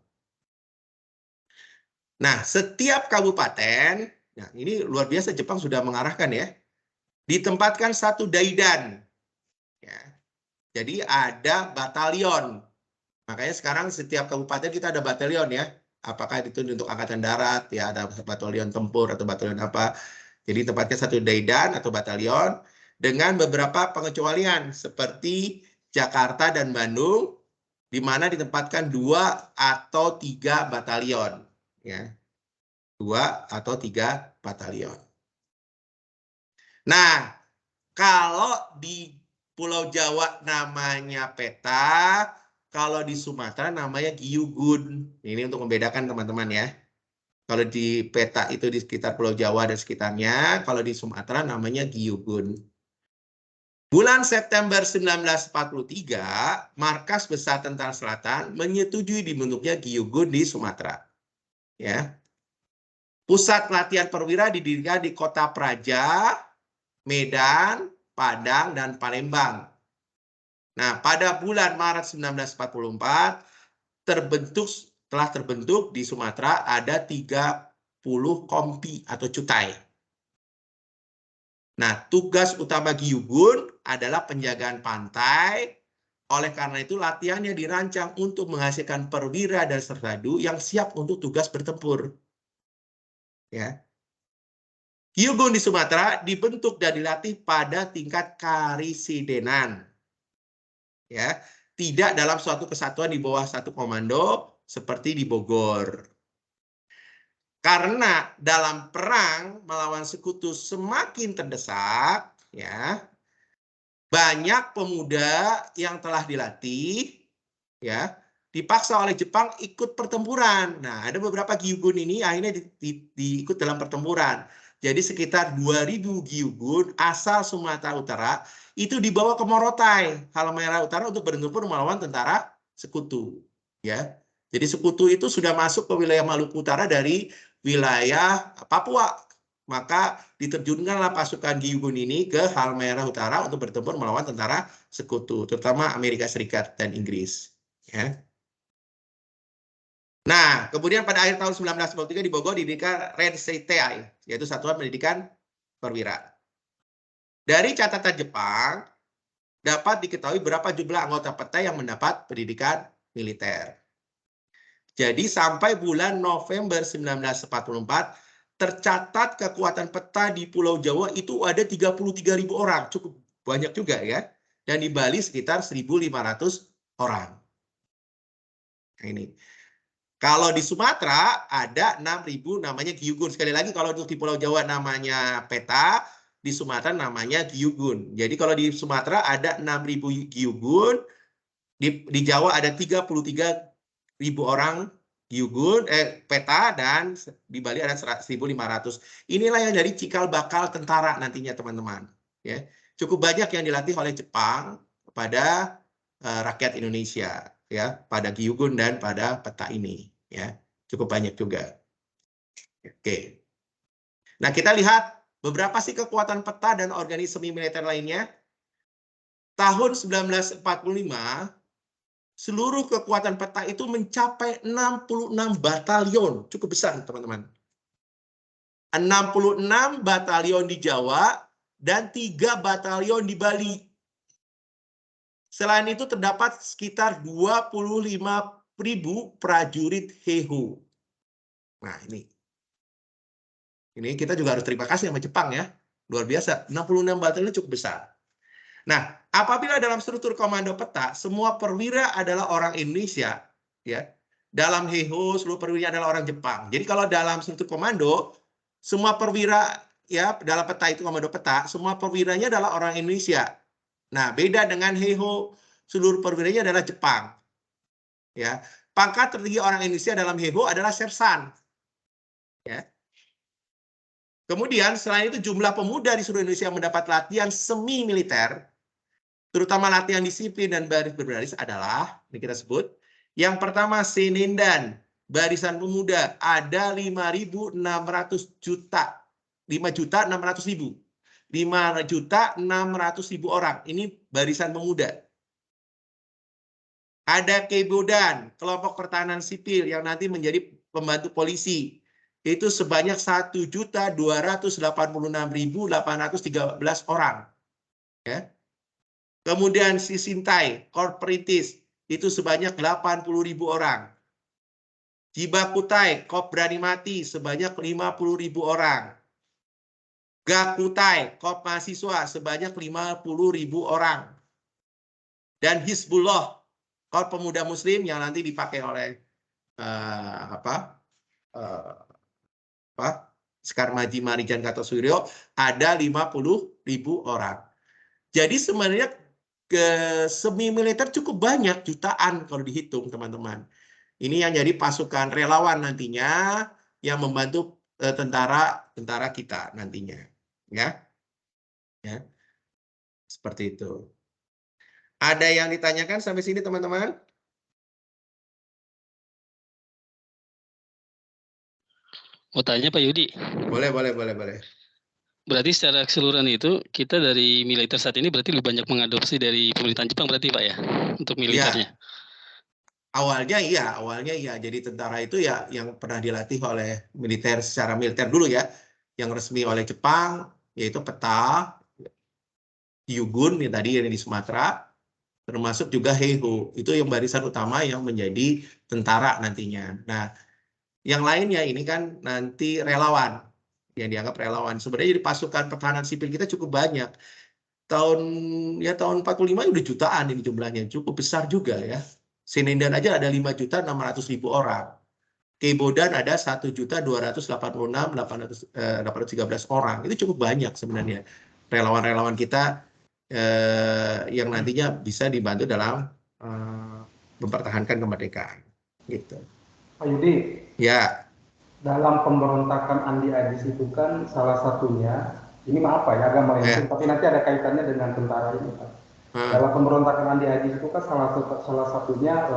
A: Nah, setiap kabupaten, nah ini luar biasa Jepang sudah mengarahkan ya, ditempatkan satu Daidan. Ya. Jadi ada batalion. Makanya sekarang setiap kabupaten kita ada batalion ya. Apakah itu untuk angkatan darat, ya ada batalion tempur atau batalion apa. Jadi tempatnya satu Daidan atau batalion dengan beberapa pengecualian seperti Jakarta dan Bandung, di mana ditempatkan 2 atau 3 batalion. Ya. 2 atau 3 batalion. Nah, kalau di Pulau Jawa namanya peta, kalau di Sumatera namanya Gyugun. Ini untuk membedakan teman-teman ya. Kalau di peta itu di sekitar Pulau Jawa dan sekitarnya, kalau di Sumatera namanya Gyugun. Bulan September 1943, Markas Besar Tentara Selatan menyetujui dibentuknya Gyugun di Sumatera. Ya. Pusat latihan perwira didirikan di Kota Praja, Medan, Padang, dan Palembang. Nah, pada bulan Maret 1944 telah terbentuk di Sumatera ada 30 kompi atau cutai. Nah, tugas utama Gyugun adalah penjagaan pantai. Oleh karena itu latihannya dirancang untuk menghasilkan perwira dan serdadu yang siap untuk tugas bertempur. Ya. Gyugun di Sumatera dibentuk dan dilatih pada tingkat karisidenan. Ya, tidak dalam suatu kesatuan di bawah satu komando seperti di Bogor. Karena dalam perang melawan sekutu semakin terdesak, ya, banyak pemuda yang telah dilatih, ya, dipaksa oleh Jepang ikut pertempuran. Nah, ada beberapa Gyugun ini akhirnya diikut dalam pertempuran. Jadi sekitar 2000 Gyugun asal Sumatera Utara itu dibawa ke Morotai, Halmahera Utara untuk bertempur melawan tentara sekutu. Ya, jadi sekutu itu sudah masuk ke wilayah Maluku Utara dari wilayah Papua. Maka diterjunkanlah pasukan Gyugun ini ke Halmahera Utara untuk bertempur melawan tentara sekutu, terutama Amerika Serikat dan Inggris. Ya. Nah, kemudian pada akhir tahun 1943 di Bogor didirikan Renseitai, yaitu Satuan Pendidikan Perwira. Dari catatan Jepang, dapat diketahui berapa jumlah anggota peta yang mendapat pendidikan militer. Jadi sampai bulan November 1944, tercatat kekuatan peta di Pulau Jawa itu ada 33.000 orang, cukup banyak juga ya. Dan di Bali sekitar 1.500 orang. Nah, ini. Kalau di Sumatera ada 6.000 namanya Gyugun. Sekali lagi kalau untuk di Pulau Jawa namanya peta, di Sumatera namanya Gyugun. Jadi kalau di Sumatera ada 6.000 Gyugun, di Jawa ada 33.000 orang Gyugun, peta, dan di Bali ada 1.500. Inilah yang jadi cikal bakal tentara nantinya teman-teman. Ya, cukup banyak yang dilatih oleh Jepang kepada rakyat Indonesia, ya, pada Gyugun dan pada peta ini. Ya, cukup banyak juga. Oke. Nah, kita lihat beberapa sih kekuatan peta dan organisasi militer lainnya. Tahun 1945 seluruh kekuatan peta itu mencapai 66 batalion. Cukup besar, teman-teman. 66 batalion di Jawa dan 3 batalion di Bali. Selain itu terdapat sekitar 25.000 prajurit Heiho. Nah, ini kita juga harus terima kasih sama Jepang ya. Luar biasa, 66 batalion cukup besar. Nah, apabila dalam struktur komando peta, semua perwira adalah orang Indonesia, ya. Dalam Heiho, seluruh perwira adalah orang Jepang. Jadi kalau dalam struktur komando, semua perwira, ya, dalam peta itu komando peta, semua perwiranya adalah orang Indonesia. Nah, beda dengan Heiho, seluruh perwiranya adalah Jepang. Ya, pangkat tertinggi orang Indonesia dalam Heiho adalah sersan. Ya. Kemudian selain itu jumlah pemuda di seluruh Indonesia yang mendapat latihan semi militer, terutama latihan disiplin dan baris berbaris adalah, ini kita sebut, yang pertama Senindan, barisan pemuda, ada 5.600 juta, 5.600.000. 5.600.000 orang, ini barisan pemuda. Ada Kebodan, kelompok pertahanan sipil yang nanti menjadi pembantu polisi. Itu sebanyak 1.286.813 orang. Ya. Kemudian Sisintai, Korperitis, itu sebanyak 80.000 orang. Jibakutai, Kop Berani Mati, sebanyak 50.000 orang. Gakutai, Kop Mahasiswa, sebanyak 50.000 orang. Dan Hizbullah, Kop Pemuda Muslim yang nanti dipakai oleh Sekar Maji Marijan Kartosuryo, ada 50.000 orang. Jadi sebenarnya ke semi militer cukup banyak, jutaan kalau dihitung teman-teman. Ini yang jadi pasukan relawan nantinya yang membantu tentara kita nantinya, ya. Ya. Seperti itu. Ada yang ditanyakan sampai sini teman-teman?
H: Mau tanya Pak Yudi.
A: Boleh.
H: Berarti secara keseluruhan itu kita dari militer saat ini berarti lebih banyak mengadopsi dari pemerintahan Jepang berarti Pak ya untuk militernya.
A: Ya. Awalnya iya. Jadi tentara itu ya yang pernah dilatih oleh militer secara militer dulu ya, yang resmi oleh Jepang yaitu peta, Gyugun yang tadi yang di Sumatera, termasuk juga Heiho. Itu yang barisan utama yang menjadi tentara nantinya. Nah, yang lainnya ini kan nanti relawan, yang dianggap relawan. Sebenarnya di pasukan pertahanan sipil kita cukup banyak. Tahun 45 udah jutaan ini jumlahnya, cukup besar juga ya. Senindan aja ada 5.600.000 orang. Kebodan ada 1.286.813 orang. Itu cukup banyak sebenarnya. Relawan-relawan kita yang nantinya bisa dibantu dalam mempertahankan kemerdekaan. Gitu.
G: Pak Yudi,
A: ya.
G: Dalam pemberontakan Andi Agis itu kan salah satunya, ini maaf Pak ya agak melenceng, tapi nanti ada kaitannya dengan tentara ini Pak. Dalam pemberontakan Andi Agis itu kan salah satunya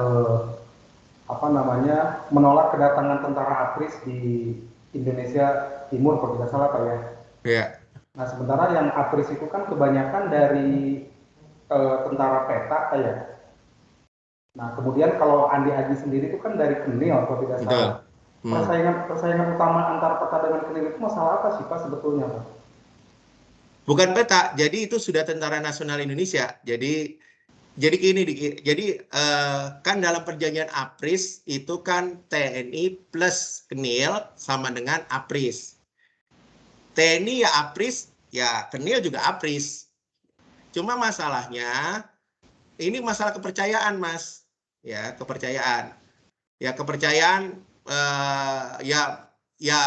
G: menolak kedatangan tentara APRIS di Indonesia Timur kalau tidak salah Pak ya.
A: Iya.
G: Nah sementara yang APRIS itu kan kebanyakan dari tentara peta ya. Nah kemudian kalau Andi Aji sendiri itu kan dari Kenil kalau tidak salah. Persaingan utama antara peta dengan Kenil itu masalah apa sih Pak sebetulnya Pak?
A: Bukan peta, jadi itu sudah Tentara Nasional Indonesia. Jadi gini, kan dalam perjanjian APRIS itu kan TNI plus Kenil sama dengan APRIS. TNI ya APRIS, ya Kenil juga APRIS. Cuma masalahnya ini masalah kepercayaan, Mas. Ya, kepercayaan. Ya, kepercayaan ya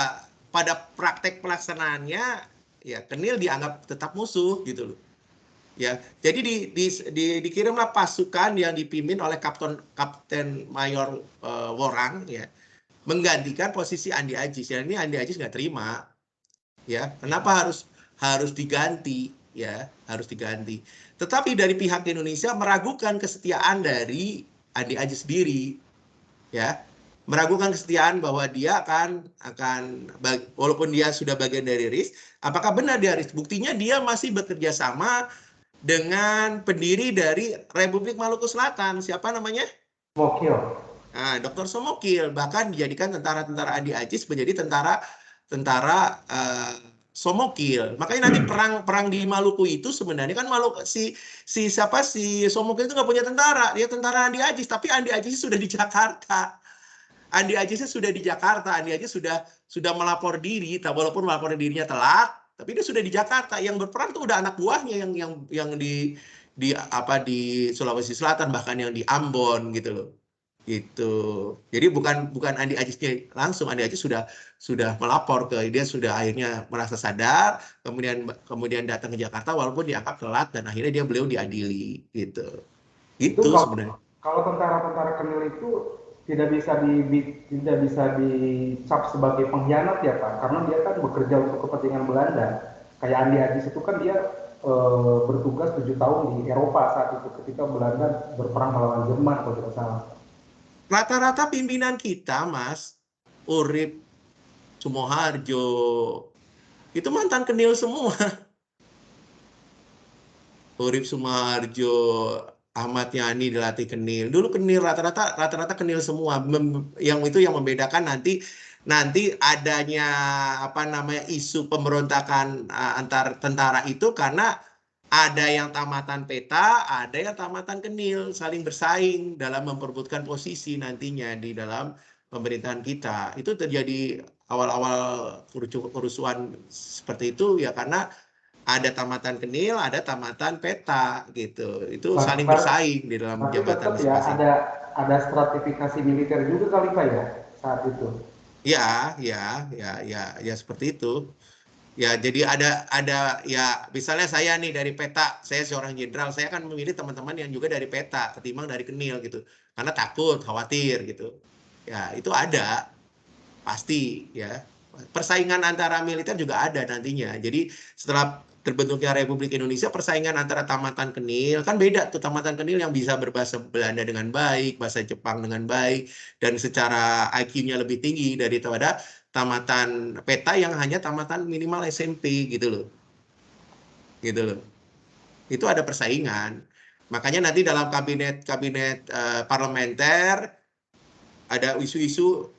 A: pada praktek pelaksanaannya ya Kenil dianggap tetap musuh gitu loh. Ya, jadi dikirimlah pasukan yang dipimpin oleh Kapten Mayor Worang ya, menggantikan posisi Andi Ajis. Ya, ini Andi Ajis nggak terima. Ya, kenapa harus diganti? Ya, harus diganti. Tetapi dari pihak Indonesia meragukan kesetiaan dari Andi Ajis sendiri. Ya, meragukan kesetiaan bahwa dia akan walaupun dia sudah bagian dari RIS, apakah benar dia RIS? Buktinya dia masih bekerja sama dengan pendiri dari Republik Maluku Selatan. Siapa namanya?
G: Somokil.
A: Nah, Dr. Somokil bahkan dijadikan tentara-tentara Andi Ajis menjadi tentara Somokil. Makanya nanti perang di Maluku itu sebenarnya kan si Somokil itu nggak punya tentara, dia tentara Andi Ajis, tapi Andi Ajis sudah di Jakarta. Andi Ajis sudah di Jakarta, Andi Ajis sudah melapor diri, walaupun melapor dirinya telat, tapi dia sudah di Jakarta. Yang berperang itu udah anak buahnya yang di Sulawesi Selatan, bahkan yang di Ambon gitu loh. Gitu. Jadi bukan Andi Ajisnya langsung, Andi Ajis sudah melapor dia sudah akhirnya merasa sadar, kemudian datang ke Jakarta walaupun dianggap telat dan akhirnya beliau diadili gitu. Itu sebenarnya.
G: Kalau tentara-tentara Kenil itu tidak bisa dicap sebagai pengkhianat ya Pak, karena dia kan bekerja untuk kepentingan Belanda. Kayak Andi Ajis itu kan dia bertugas 7 tahun di Eropa saat itu ketika Belanda berperang melawan Jerman kalau tidak salah.
A: Rata-rata pimpinan kita, Mas, Urip Sumoharjo, itu mantan Kenil semua. Urip Sumoharjo, Ahmad Yani dilatih Kenil. Dulu Kenil rata-rata Kenil semua. Yang membedakan nanti adanya isu pemberontakan antar tentara itu karena ada yang tamatan peta, ada yang tamatan Kenil, saling bersaing dalam memperebutkan posisi nantinya di dalam pemerintahan kita. Itu terjadi awal-awal kerusuhan seperti itu ya karena ada tamatan Kenil, ada tamatan peta gitu. Itu saling bersaing di dalam jabatan masing-masing.
G: Ya, ada stratifikasi militer juga kali Pak ya saat itu.
A: Ya seperti itu. Ya, jadi ada ya misalnya saya nih dari peta, saya seorang jenderal, saya akan memilih teman-teman yang juga dari peta ketimbang dari Kenil gitu. Karena takut, khawatir gitu. Ya, itu ada. Pasti ya. Persaingan antara militer juga ada nantinya. Jadi setelah terbentuknya Republik Indonesia, persaingan antara tamatan Kenil, kan beda tuh tamatan Kenil yang bisa berbahasa Belanda dengan baik, bahasa Jepang dengan baik, dan secara IQ-nya lebih tinggi daripada tamatan peta yang hanya tamatan minimal SMP gitu loh. Gitu loh. Itu ada persaingan. Makanya nanti dalam kabinet parlementer ada isu-isu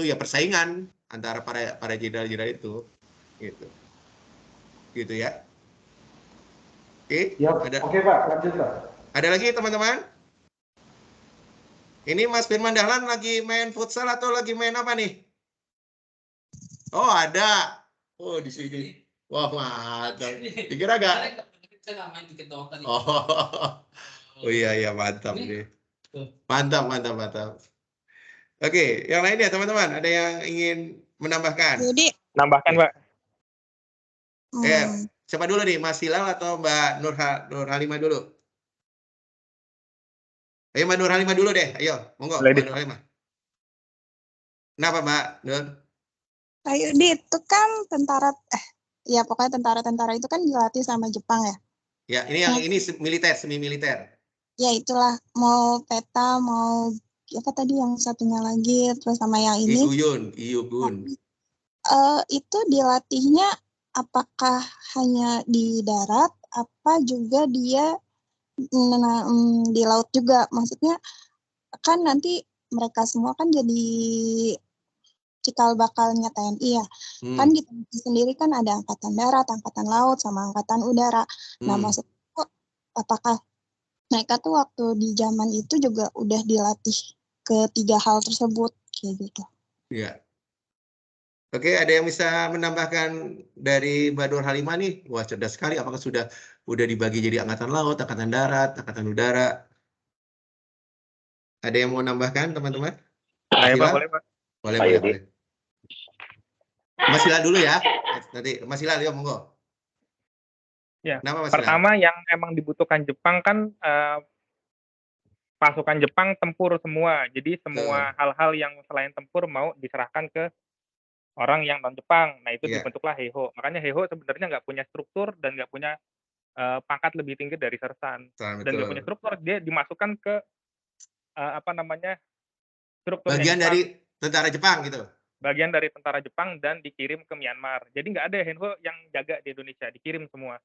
A: ya persaingan antara para jenderal-jenderal itu gitu. Gitu ya. Oke,
G: ya, oke Pak, lanjut Pak.
A: Ada lagi teman-teman? Ini Mas Firman Dahlan lagi main futsal atau lagi main apa nih? Oh, ada. Oh, di sini. Wah, mantap. Dikira gak? Oh iya, mantap nih. Mantap. Oke, yang lain ya teman-teman, ada yang ingin menambahkan?
I: Jadi
B: nambahkan, Pak.
A: Siapa dulu nih, Mas Hilal atau Mbak Nur Halimah dulu? Ayo Mbak Nur Halimah dulu deh, ayo, monggo Mbak Nur Halimah. Kenapa Mbak Nur?
I: Pak Yudi itu kan ya pokoknya tentara-tentara itu kan dilatih sama Jepang ya?
A: Ya, ini militer, semi militer.
I: Ya itulah, mau peta, mau apa tadi yang satunya lagi, terus sama yang ini.
A: Iyugun.
I: Itu dilatihnya apakah hanya di darat, apa juga dia di laut juga? Maksudnya kan nanti mereka semua kan jadi cikal bakalnya TNI ya. Kan di TNI sendiri kan ada angkatan darat, angkatan laut, sama angkatan udara. Nah, maksudku apakah mereka tuh waktu di zaman itu juga udah dilatih ketiga hal tersebut kayak gitu?
A: Iya. Oke, ada yang bisa menambahkan dari Mbak Nur Halimah nih? Wah, cerdas sekali. Apakah sudah dibagi jadi angkatan laut, angkatan darat, angkatan udara? Ada yang mau nambahkan, teman-teman?
J: Saya Pak,
A: Masila?
J: boleh Pak?
A: Boleh. Masila dulu ya. Nanti Masila, yuk monggo.
J: Ya,
A: Kenapa Masila?
J: pertama yang emang dibutuhkan Jepang kan pasukan Jepang tempur semua. Jadi semua hal-hal yang selain tempur mau diserahkan ke orang yang non Jepang. Nah itu dibentuklah Heiho. Makanya Heiho sebenarnya nggak punya struktur dan nggak punya pangkat lebih tinggi dari sersan. Dan nggak punya struktur, dia dimasukkan ke strukturnya
A: bagian
J: Jepang.
A: dari tentara Jepang gitu.
J: Bagian dari tentara Jepang dan dikirim ke Myanmar. Jadi nggak ada Heiho yang jaga di Indonesia, dikirim semua.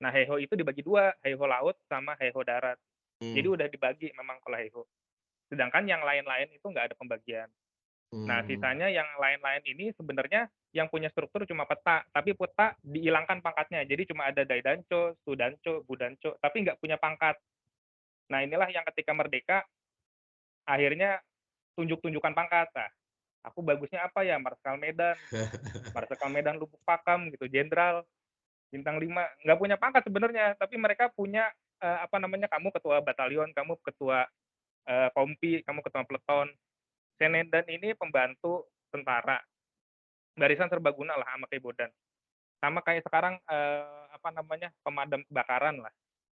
J: Nah Heiho itu dibagi dua, Heiho laut sama Heiho darat. Jadi udah dibagi memang kalau Heiho. Sedangkan yang lain-lain itu nggak ada pembagian. Nah, sisanya yang lain-lain ini sebenarnya yang punya struktur cuma peta, tapi peta dihilangkan pangkatnya. Jadi cuma ada Daidancho, Sudancho, Budancho, tapi nggak punya pangkat. Nah, inilah yang ketika merdeka, akhirnya tunjuk-tunjukkan pangkat. Nah, aku bagusnya apa ya? Marskal Medan Lubuk Pakam, gitu, Jenderal, Bintang 5. Nggak punya pangkat sebenarnya, tapi mereka punya, kamu ketua batalion, kamu ketua kompi, kamu ketua peleton. Senedan ini pembantu tentara, barisan serbaguna lah sama kayak Bodan. Sama kayak sekarang pemadam kebakaran lah.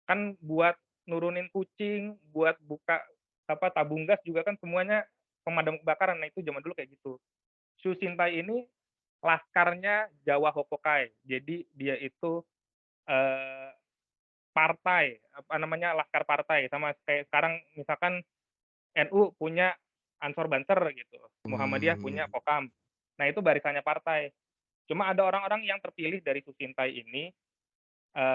J: Kan buat nurunin kucing, buat buka tabung gas juga kan semuanya pemadam kebakaran. Nah itu zaman dulu kayak gitu. Shusintai ini laskarnya Jawa Hokokai. Jadi dia itu partai, laskar partai. Sama kayak sekarang misalkan NU punya Ansor Banser gitu, Muhammadiyah punya Kokam. Nah itu barisannya partai. Cuma ada orang-orang yang terpilih dari Shusintai ini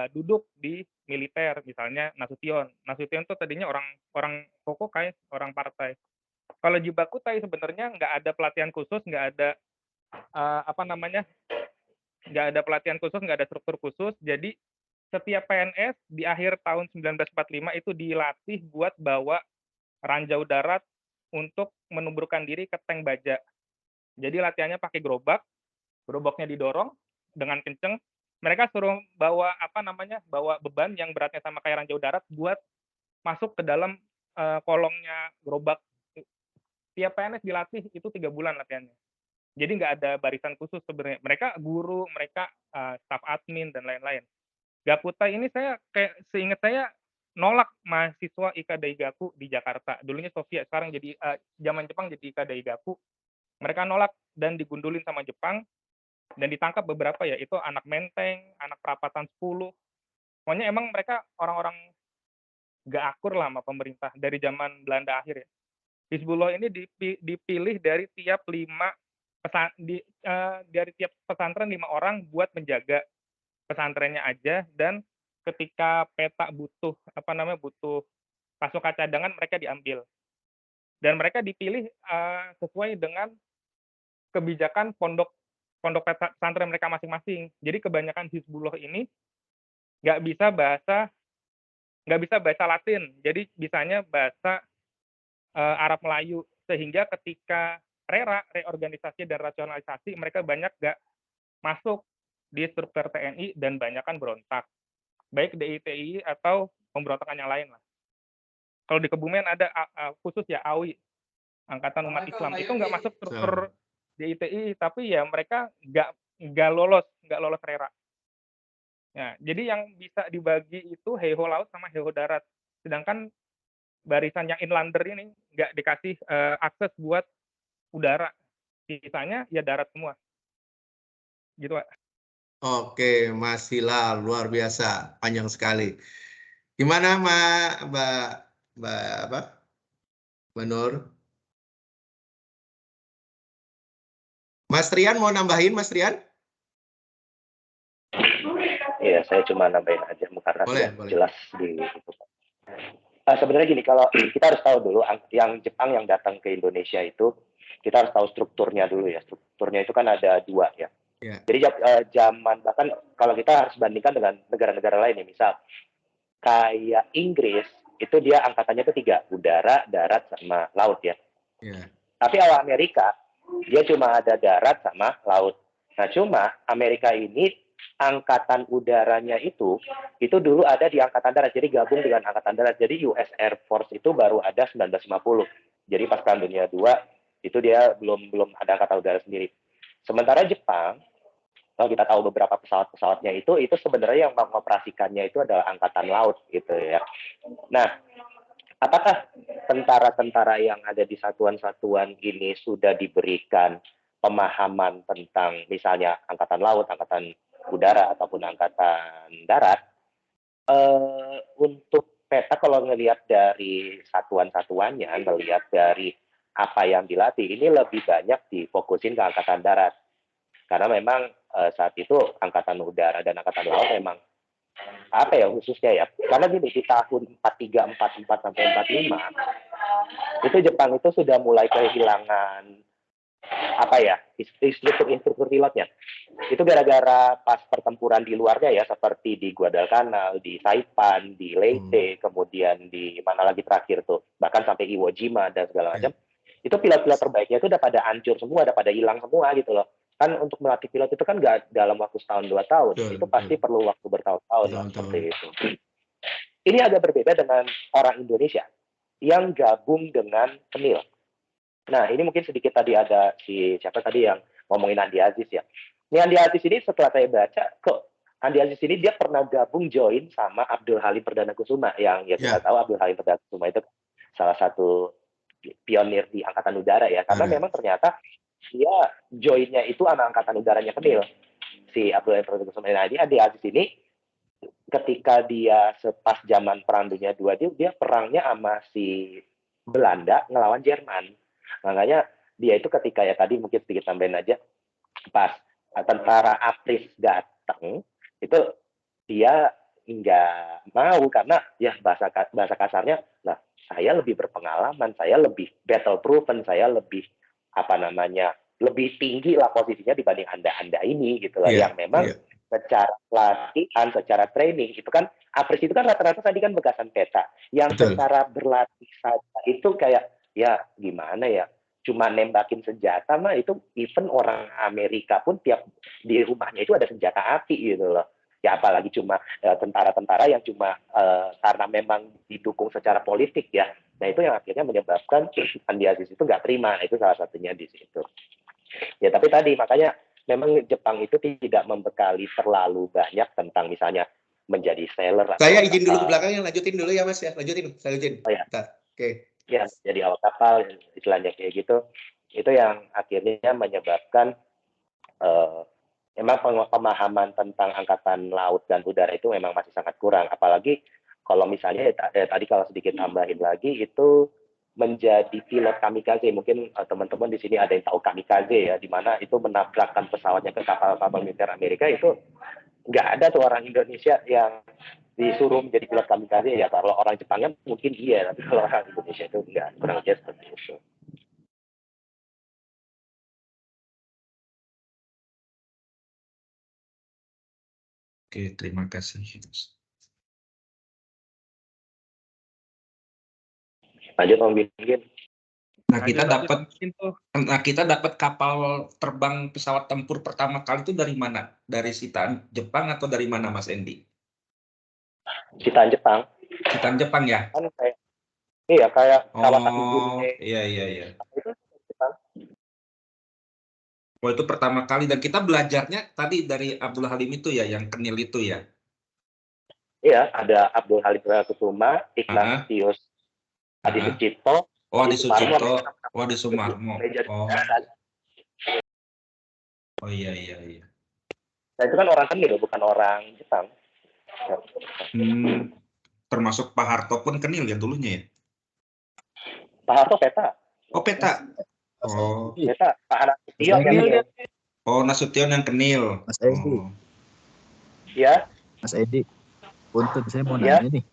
J: duduk di militer, misalnya Nasution. Nasution itu tadinya orang Hokokai, orang partai. Kalau Jibakutai sebenarnya nggak ada pelatihan khusus, nggak ada nggak ada pelatihan khusus, nggak ada struktur khusus. Jadi setiap PNS di akhir tahun 1945 itu dilatih buat bawa ranjau darat untuk menuburkan diri ke tank baja. Jadi latihannya pakai gerobaknya didorong dengan kenceng. Mereka suruh bawa bawa beban yang beratnya sama kayak ranjau darat buat masuk ke dalam kolongnya gerobak. Tiap PNS dilatih itu 3 bulan latihannya. Jadi nggak ada barisan khusus sebenarnya. Mereka guru, mereka staf admin dan lain-lain. Gakuta ini seingat saya nolak mahasiswa Ika Daigaku di Jakarta. Dulunya Soviet, sekarang jadi zaman Jepang jadi Ika Daigaku. Mereka nolak dan digundulin sama Jepang dan ditangkap beberapa ya. Itu anak Menteng, anak Perapatan 10. Pokoknya emang mereka orang-orang gak akur lah sama pemerintah dari zaman Belanda akhir ya. Hizbullah ini dipilih dari tiap dari tiap pesantren 5 orang buat menjaga pesantrennya aja, dan ketika peta butuh pasukan cadangan mereka diambil. Dan mereka dipilih sesuai dengan kebijakan pondok pesantren mereka masing-masing. Jadi kebanyakan Hizbullah ini nggak bisa bahasa Latin, jadi bisanya bahasa Arab Melayu, sehingga ketika reorganisasi dan rasionalisasi mereka banyak nggak masuk di struktur TNI dan banyakan berontak, baik DITI atau pemberontakan yang lain lah. Kalau di Kebumen ada khusus ya AWI, Angkatan Umat Islam, itu nggak masuk struktur DITI, tapi ya mereka nggak lolos rera. Nah, jadi yang bisa dibagi itu Heiho laut sama Heiho darat. Sedangkan barisan yang inlander ini nggak dikasih akses buat udara. Sisanya ya darat semua. Gitu, Pak.
A: Oke, Mas Hilal, luar biasa, panjang sekali. Gimana Mbak Nur? Mas Rian mau nambahin, Mas Rian?
C: Iya, saya cuma nambahin aja karena
A: Boleh,
C: sudah
A: boleh.
C: jelas di itu. Sebenarnya gini, kalau kita harus tahu dulu yang Jepang yang datang ke Indonesia itu, kita harus tahu strukturnya dulu ya. Strukturnya itu kan ada 2 ya.
A: Yeah.
C: Jadi zaman bahkan kalau kita harus bandingkan dengan negara-negara lain ya, misal kayak Inggris itu dia angkatannya itu 3, udara, darat, sama laut ya.
A: Yeah.
C: Tapi kalau Amerika dia cuma ada darat sama laut. Nah cuma Amerika ini angkatan udaranya itu dulu ada di angkatan darat, jadi gabung dengan angkatan darat. Jadi US Air Force itu baru ada 1950. Jadi pas Perang Dunia II itu dia belum ada angkatan udara sendiri. Sementara Jepang, kalau kita tahu beberapa pesawat-pesawatnya itu sebenarnya yang mengoperasikannya itu adalah angkatan laut gitu ya. Nah, apakah tentara-tentara yang ada di satuan-satuan ini sudah diberikan pemahaman tentang misalnya angkatan laut, angkatan udara ataupun angkatan darat? Untuk peta kalau ngelihat dari satuan-satuannya, ngelihat dari apa yang dilatih, ini lebih banyak difokusin ke angkatan darat. Karena memang saat itu angkatan udara dan angkatan laut memang apa ya khususnya ya. Karena gini, di tahun 43, 44 sampai 45 itu Jepang itu sudah mulai kehilangan apa ya instruktur pilotnya. Itu gara-gara pas pertempuran di luarnya ya, seperti di Guadalcanal, di Saipan, di Leyte, kemudian di mana lagi terakhir tuh, bahkan sampai Iwo Jima dan segala macam. Itu pilot-pilot terbaiknya itu udah pada hancur semua, udah pada hilang semua gitu loh. Kan untuk melatih pilot itu kan nggak dalam waktu setahun 2 tahun, itu pasti perlu waktu bertahun-tahun lah, seperti itu. Ini agak berbeda dengan orang Indonesia yang gabung dengan Penil. Nah, ini mungkin sedikit tadi ada siapa tadi yang ngomongin Andi Aziz ya. Ini Andi Aziz ini setelah saya baca, kok Andi Aziz ini dia pernah gabung join sama Abdul Halim Perdana Kusuma yang ya kita tahu Abdul Halim Perdana Kusuma itu salah satu pionir di Angkatan Udara ya. Karena memang ternyata dia joinnya itu sama Angkatan Udaranya Penil. Si Abdul Halim Perdana Kusuma. Nah, Andi Aziz ini ketika dia pas zaman Perang Dunia II dia perangnya sama si Belanda ngelawan Jerman. Makanya dia itu ketika ya tadi mungkin sedikit tambahin aja, pas tentara APRIS datang itu dia nggak mau karena ya bahasa kasarnya lah, saya lebih berpengalaman, saya lebih battle proven, saya lebih lebih tinggi lah posisinya dibanding anda ini gitu lah, yang memang secara latihan, secara training itu kan APRIS itu kan rata-rata tadi kan bekasan peta, yang secara berlatih saja itu kayak ya gimana ya, cuma nembakin senjata mah itu even orang Amerika pun tiap di rumahnya itu ada senjata api gitu loh. Ya apalagi cuma tentara-tentara yang cuma karena memang didukung secara politik ya. Nah itu yang akhirnya menyebabkan Andi Aziz itu nggak terima. Itu salah satunya di situ. Ya tapi tadi makanya memang Jepang itu tidak membekali terlalu banyak tentang misalnya menjadi sailor.
A: Saya izin dulu ke belakangnya, lanjutin dulu ya Mas ya, lanjutin. Oh
C: ya.
A: Oke.
C: Ya, jadi awak kapal istilahnya kayak gitu. Itu yang akhirnya menyebabkan memang pemahaman tentang angkatan laut dan udara itu memang masih sangat kurang. Apalagi kalau misalnya tadi kalau sedikit tambahin lagi itu menjadi pilot kamikaze. Mungkin teman-teman di sini ada yang tahu kamikaze ya, di mana itu menabrakkan pesawatnya ke kapal-kapal militer Amerika. Itu nggak ada tuh orang Indonesia yang disuruh menjadi pilot kamikaze ya. Kalau orang Jepangnya mungkin iya, tapi kalau orang Indonesia itu enggak, kurang lebih seperti itu.
D: Oke, terima kasih.
C: Lanjut Om Bingin.
D: Nah kita dapat kapal terbang pesawat tempur pertama kali itu dari mana? Dari Sitaan Jepang atau dari mana Mas Endi?
C: Sitaan Jepang.
D: Sitaan Jepang ya?
C: Kan kayak Kawasaki Gunme.
D: Iya.
C: Itu Jepang.
D: Oh itu pertama kali, dan kita belajarnya tadi dari Abdul Halim itu ya, yang Kenil itu ya?
C: Iya, ada Abdul Halim Perdana Kusuma, Ignatius Adi Sucipto.
D: Adi Sucipto, Adi Sumarmo. Oh iya.
C: Nah itu kan orang Kenil, bukan orang Jepang.
D: Termasuk Pak Harto pun Kenil ya dulunya ya?
C: Pak Harto peta.
D: Oh peta. Oh,
C: Ternyata Pak Nasution yang
E: Kenil
C: Kenil.
E: dia.
D: oh Nasution yang Kenil.
K: Mas Edi,
D: Oh.
C: Ya,
K: Mas Edi, punten saya mau
C: ya,
K: nanya nih.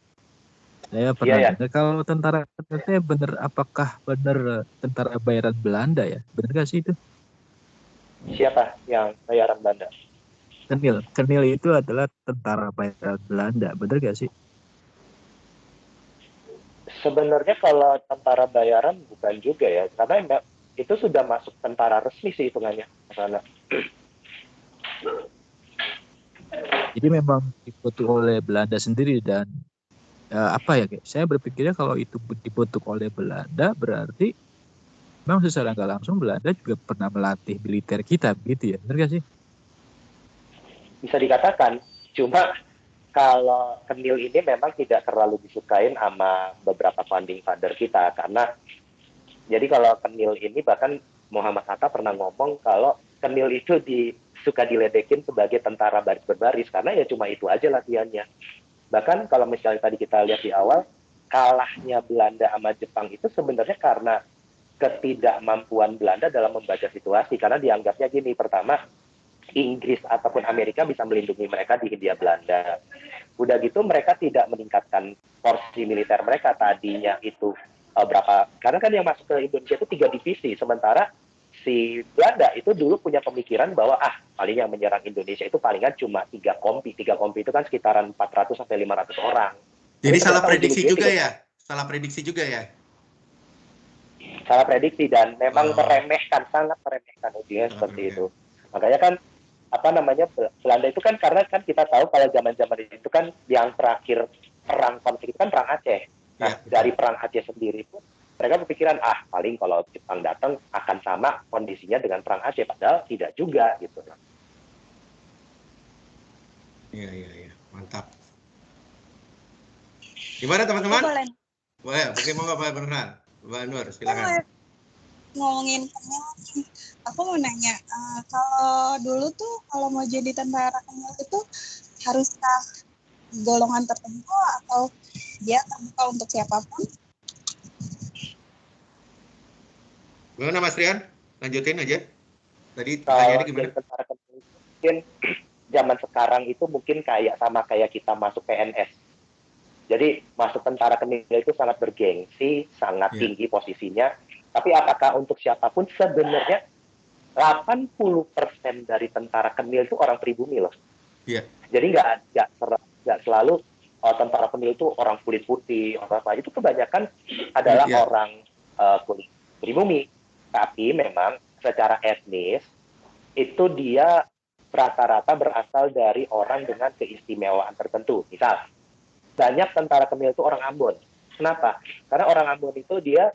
K: Saya
C: iya
K: pernah
C: ya.
K: dengar kalau tentara itu bener, apakah bener tentara bayaran Belanda ya? Bener gak sih itu?
C: Siapa yang bayaran Belanda?
K: Kenil itu adalah tentara bayaran Belanda, bener gak sih?
C: Sebenarnya kalau tentara bayaran bukan juga ya, karena itu sudah masuk tentara resmi sih hitungannya. Karena
K: Jadi memang dibentuk oleh Belanda sendiri dan apa ya? Saya berpikirnya kalau itu dibentuk oleh Belanda berarti memang secara nggak langsung Belanda juga pernah melatih militer kita, begitu ya? Bener gak sih?
C: bisa dikatakan, cuma kalau Kenil ini memang tidak terlalu disukain sama beberapa founding father kita, karena jadi kalau Kenil ini bahkan Muhammad Hatta pernah ngomong kalau Kenil itu suka diledekin sebagai tentara baris berbaris karena ya cuma itu aja latihannya. Bahkan kalau misalnya tadi kita lihat di awal, kalahnya Belanda sama Jepang itu sebenarnya karena ketidakmampuan Belanda dalam membaca situasi, karena dianggapnya gini, pertama Inggris ataupun Amerika bisa melindungi mereka di Hindia Belanda. Udah gitu mereka tidak meningkatkan porsi militer mereka, tadinya itu berapa, karena kan yang masuk ke Indonesia itu 3 divisi, sementara si Belanda itu dulu punya pemikiran bahwa paling yang menyerang Indonesia itu palingan cuma 3 kompi. 3 kompi itu kan sekitaran 400 sampai 500 orang.
A: Jadi
C: Tapi
A: salah
C: ternyata
A: prediksi
C: ujung-ujungnya
A: juga
C: 3
A: ya? Salah prediksi juga ya?
C: salah prediksi dan memang meremehkan, sangat meremehkan ujungnya
A: Sangat
C: seperti
A: meremehkan.
C: itu. Makanya kan Belanda itu kan, karena kan kita tahu kalau zaman-zaman itu kan yang terakhir perang konflik itu kan perang Aceh. Nah, dari perang Aceh sendiri pun mereka berpikiran paling kalau Jepang datang akan sama kondisinya dengan perang Aceh, padahal tidak juga gitu.
A: Iya. Mantap. Gimana teman-teman? Boleh, mungkin mau Pak Bernard. Mbak Nur, silakan.
I: Ngomongin Kenil, aku mau nanya, kalau dulu tuh kalau mau jadi tentara Kenil itu haruskah golongan tertentu atau dia terbuka untuk siapapun?
A: Gimana Mas Rian? Lanjutin aja. Tadi
C: Kalau
A: pertanyaannya gimana?
C: jadi tentara Kenil mungkin zaman sekarang itu mungkin sama kayak kita masuk PNS. Jadi masuk tentara Kenil itu sangat bergengsi, sangat tinggi posisinya. Tapi apakah untuk siapapun, sebenarnya 80% dari tentara Kenil itu orang pribumi loh.
A: Iya.
C: Jadi nggak selalu tentara Kenil itu orang kulit putih, orang apa. Itu kebanyakan adalah orang kulit pribumi. Tapi memang secara etnis itu dia rata-rata berasal dari orang dengan keistimewaan tertentu. Misal, banyak tentara Kenil itu orang Ambon. Kenapa? Karena orang Ambon itu dia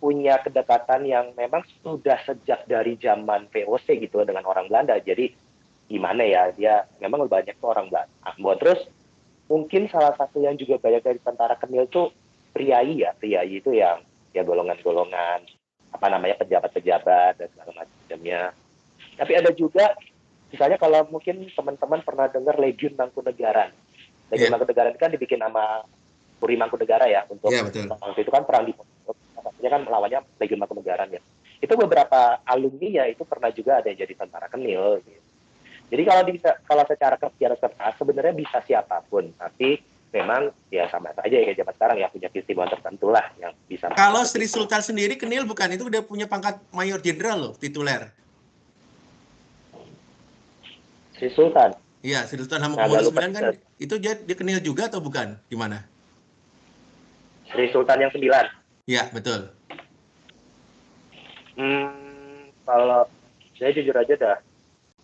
C: punya kedekatan yang memang sudah sejak dari zaman VOC gitu dengan orang Belanda. Jadi gimana ya, dia memang banyak tuh orang Ambon. Terus mungkin salah satu yang juga banyak dari tentara Kenil itu priai ya. Priai itu yang ya golongan-golongan pejabat-pejabat dan segala macamnya. Tapi ada juga misalnya kalau mungkin teman-teman pernah dengar Legiun Mangkunegaran. Legiun Mangkunegaran kan dibikin sama Puri Mangkunegara ya, untuk waktu itu kan perang di katanya kan melawannya Legiun Mangkunegaran ya. Itu beberapa alumni-nya itu pernah juga ada yang jadi tentara Kenil gitu. Jadi kalau secara kertas sebenarnya bisa siapapun, tapi memang ya sama saja ya kayak zaman sekarang ya, punya keistimewaan tertentu lah yang bisa.
A: Kalau Sri Sultan sendiri Kenil bukan, itu udah punya pangkat mayor jenderal loh, tituler.
C: Sri Sultan.
A: Iya, Sri Sultan Hamengkubuwono IX kan itu dia Kenil juga atau bukan? Gimana?
C: Sri Sultan yang 9.
A: Iya, betul.
C: Kalau saya jujur aja dah,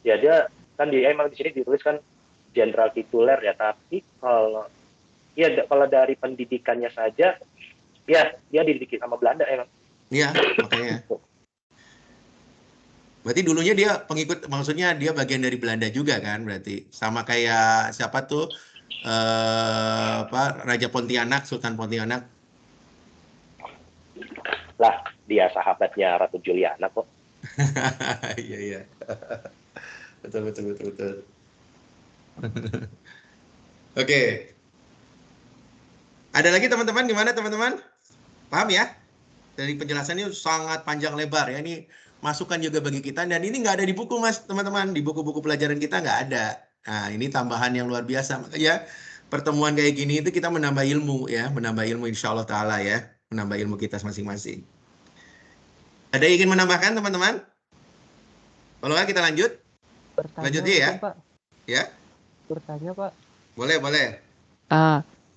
C: ya dia kan emang di sini ditulis kan jenderal tituler ya, tapi kalau dari pendidikannya saja, ya dia dididik sama Belanda emang.
A: Iya, makanya. Berarti dulunya dia pengikut, maksudnya dia bagian dari Belanda juga kan, berarti sama kayak siapa tuh Raja Pontianak, Sultan Pontianak.
C: Lah, dia sahabatnya Ratu Juliana kok.
A: Iya. Betul. Oke. Ada lagi teman-teman, gimana teman-teman? Paham ya? Dari penjelasannya sangat panjang lebar ya. Ini masukan juga bagi kita. Dan ini nggak ada di buku Mas, teman-teman. Di buku-buku pelajaran kita nggak ada. Nah, ini tambahan yang luar biasa. Makanya pertemuan kayak gini itu kita menambah ilmu ya. Menambah ilmu insya Allah Ta'ala ya. Menambah ilmu kita masing-masing. Ada yang ingin menambahkan teman-teman? Kalau nggak kita lanjut? Lanjut ya.
F: Pak.
A: Ya.
F: Bertanya Pak.
A: Boleh, boleh.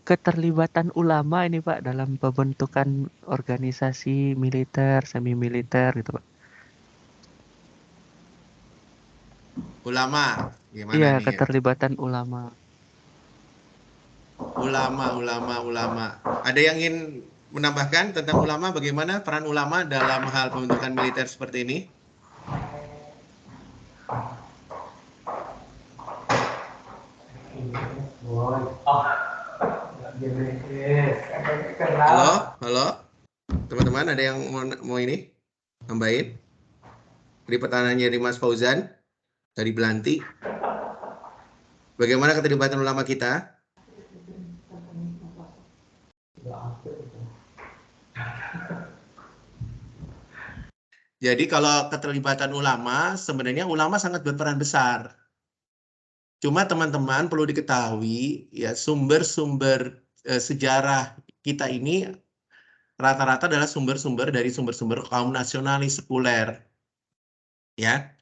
F: Keterlibatan ulama ini Pak dalam pembentukan organisasi militer, semi militer gitu Pak.
A: Ulama, gimana
F: Iya,
A: nih?
F: keterlibatan ulama.
A: Ulama. Ada yang ingin menambahkan tentang ulama, bagaimana peran ulama dalam hal pembentukan militer seperti ini? Halo, teman-teman, ada yang mau ini nambahin? Dari pertanyaannya dari Mas Fauzan dari Belanti, bagaimana keterlibatan ulama kita? Jadi kalau keterlibatan ulama, sebenarnya ulama sangat berperan besar. Cuma teman-teman perlu diketahui ya, sumber-sumber sejarah kita ini rata-rata adalah sumber-sumber dari sumber-sumber kaum nasionalis sekuler. Ya.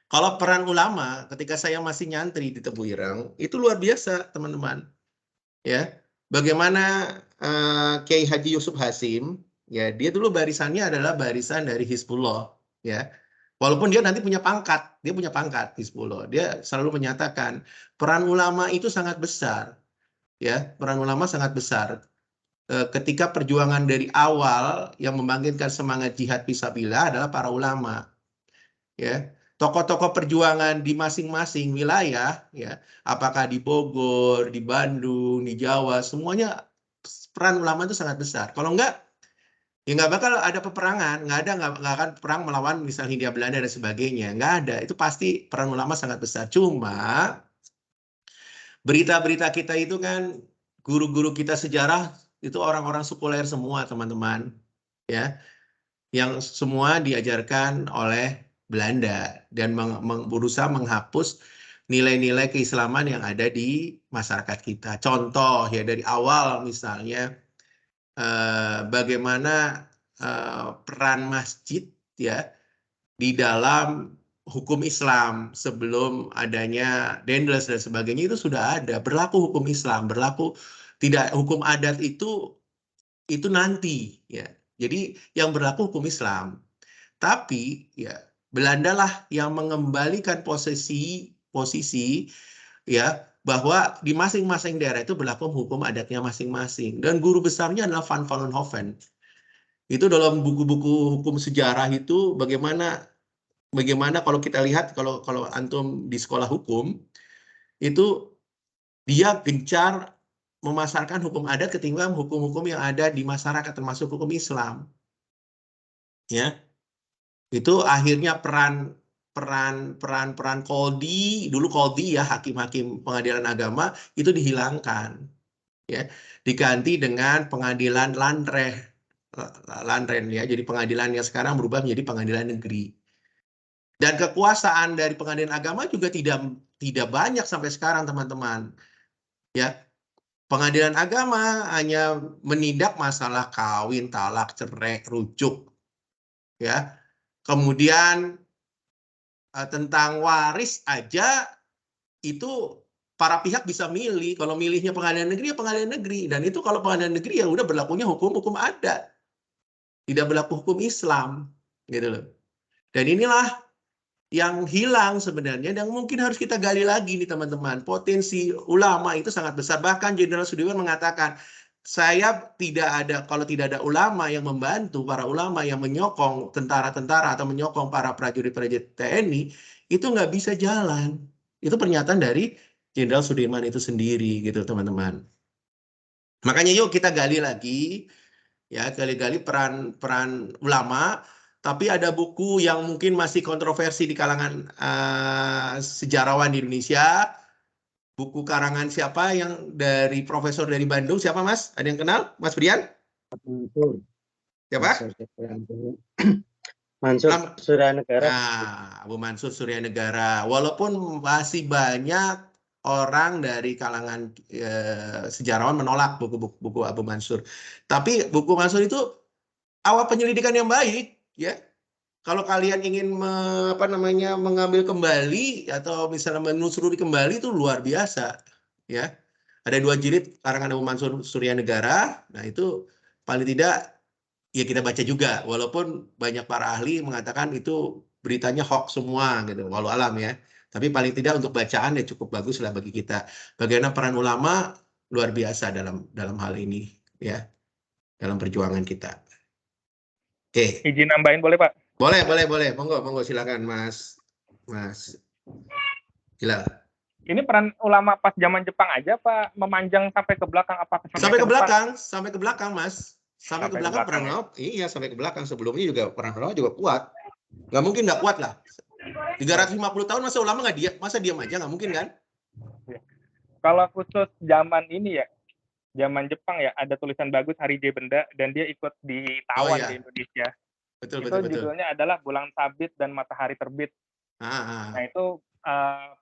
A: Kalau peran ulama ketika saya masih nyantri di Tebu Ireng itu luar biasa, teman-teman. Ya. Bagaimana Kiai Haji Yusuf Hasim, ya, dia dulu barisannya adalah barisan dari Hizbullah, ya. Walaupun dia nanti punya pangkat Hizbullah, dia selalu menyatakan peran ulama itu sangat besar, ya, peran ulama sangat besar. Ketika perjuangan dari awal yang membangkitkan semangat jihad fisabilillah adalah para ulama, ya. Tokoh-tokoh perjuangan di masing-masing wilayah, ya, apakah di Bogor, di Bandung, di Jawa, semuanya peran ulama itu sangat besar. Kalau enggak, ya nggak bakal ada peperangan, nggak akan perang melawan misalnya Hindia Belanda dan sebagainya, nggak ada. Itu pasti peran ulama sangat besar. Cuma berita-berita kita itu kan guru-guru kita sejarah itu orang-orang sekuler semua, teman-teman, ya, yang semua diajarkan oleh Belanda dan berusaha menghapus nilai-nilai keislaman yang ada di masyarakat kita. Contoh ya dari awal misalnya bagaimana peran masjid ya di dalam hukum Islam sebelum adanya Dendels dan sebagainya itu sudah ada, berlaku hukum Islam, berlaku tidak hukum adat itu nanti ya. Jadi yang berlaku hukum Islam. Tapi ya Belanda lah yang mengembalikan posisi ya bahwa di masing-masing daerah itu berlaku hukum adatnya masing-masing. Dan guru besarnya adalah Van Vollenhoven. Itu dalam buku-buku hukum sejarah itu bagaimana kalau kita lihat kalau antum di sekolah hukum itu dia gencar memasarkan hukum adat ketimbang hukum-hukum yang ada di masyarakat termasuk hukum Islam. Ya. Itu akhirnya peran Qadhi, dulu Qadhi ya, hakim-hakim pengadilan agama itu dihilangkan. Ya, diganti dengan pengadilan Landren ya. Jadi pengadilan yang sekarang berubah menjadi pengadilan negeri. Dan kekuasaan dari pengadilan agama juga tidak banyak sampai sekarang, teman-teman. Ya. Pengadilan agama hanya menindak masalah kawin, talak, cerai, rujuk. Ya. Kemudian tentang waris aja itu para pihak bisa milih. Kalau milihnya pengadilan negeri ya pengadilan negeri. Dan itu kalau pengadilan negeri ya udah berlakunya hukum adat. Tidak berlaku hukum Islam, gitu loh. Dan inilah yang hilang sebenarnya dan mungkin harus kita gali lagi nih teman-teman. Potensi ulama itu sangat besar. Bahkan Jenderal Sudirman mengatakan, kalau tidak ada ulama yang membantu, para ulama yang menyokong tentara-tentara atau menyokong para prajurit-prajurit TNI, itu nggak bisa jalan. Itu pernyataan dari Jenderal Sudirman itu sendiri, gitu teman-teman. Makanya yuk kita gali lagi, ya gali-gali peran ulama. Tapi ada buku yang mungkin masih kontroversi di kalangan sejarawan di Indonesia. Buku karangan siapa yang dari profesor dari Bandung? Siapa Mas? Ada yang kenal? Mas Brian? Siapa?
L: Mansur Surya Negara.
A: Nah, Abu Mansur Surya Negara. Walaupun masih banyak orang dari kalangan sejarawan menolak buku Abu Mansur. Tapi buku Mansur itu awal penyelidikan yang baik, ya. Kalau kalian ingin mengambil kembali atau misalnya menelusuri kembali itu luar biasa, ya. Ada 2 jilid karangan Abu Mansur Surya Negara. Nah, itu paling tidak ya kita baca juga, walaupun banyak para ahli mengatakan itu beritanya hoax semua gitu, walau alam ya. Tapi paling tidak untuk bacaan ya cukup bagus lah bagi kita. Bagaimana peran ulama luar biasa dalam hal ini ya, dalam perjuangan kita. Oke.
J: Izin nambahin boleh Pak?
A: Boleh. Monggo silakan Mas Hilal.
J: Ini peran ulama pas zaman Jepang aja Pak, memanjang sampai ke belakang apa
A: sampai ke belakang Mas. Sampai ke belakang perang laut, iya sampai ke belakang. Sebelumnya juga perang laut juga kuat. Nggak mungkin nggak kuat lah. 350 tahun masa ulama masa diam aja, nggak mungkin kan?
J: Kalau khusus zaman ini ya, zaman Jepang ya, ada tulisan bagus Hari J. Benda dan dia ikut ditawan di Indonesia. Betul. Judulnya adalah Bulan Sabit dan Matahari Terbit. Nah itu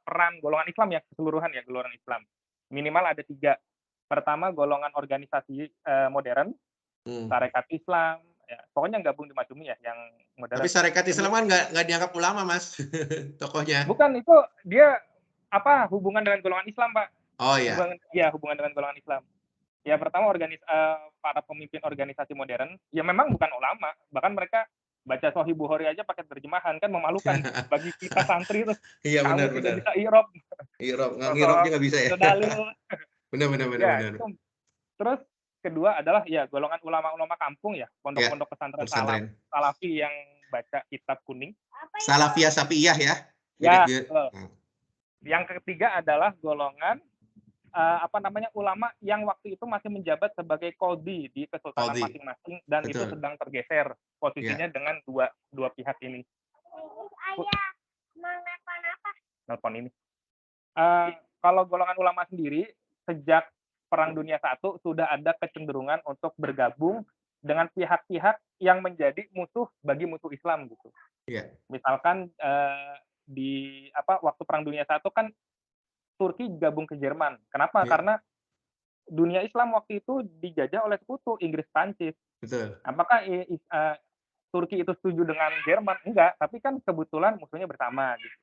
J: peran golongan Islam ya, keseluruhan ya golongan Islam. Minimal ada 3. Pertama golongan organisasi modern. Sarekat Islam, ya, pokoknya gabung di Masyumi ya, yang modern.
A: Tapi Sarekat Islam kan nggak dianggap ulama Mas, tokohnya.
J: Bukan, itu dia hubungan dengan golongan Islam Pak.
A: Oh iya.
J: Hubungan dengan golongan Islam. Ya pertama para pemimpin organisasi modern, ya memang bukan ulama, bahkan mereka baca Sahih Bukhari aja pakai terjemahan, kan memalukan bagi kita santri itu.
A: Iya benar.
J: Bisa irob.
A: Ngirobnya nggak bisa ya.
J: Dalil.
A: Benar.
J: Terus kedua adalah ya golongan ulama-ulama kampung ya, pondok-pondok pesantren salafi yang baca kitab kuning.
A: Salafiyah Sapiyah ya.
J: Ya. Yang ketiga adalah golongan ulama yang waktu itu masih menjabat sebagai qadhi di kesultanan masing-masing dan itu sedang tergeser posisinya dengan dua pihak ini. Nelpon ini. Kalau golongan ulama sendiri sejak Perang Dunia I sudah ada kecenderungan untuk bergabung dengan pihak-pihak yang menjadi musuh bagi musuh Islam gitu. Misalkan waktu Perang Dunia I kan Turki gabung ke Jerman. Kenapa? Karena dunia Islam waktu itu dijajah oleh sekutu Inggris Prancis.
A: Betul.
J: Apakah Turki itu setuju dengan Jerman? Enggak, tapi kan kebetulan musuhnya bersama gitu.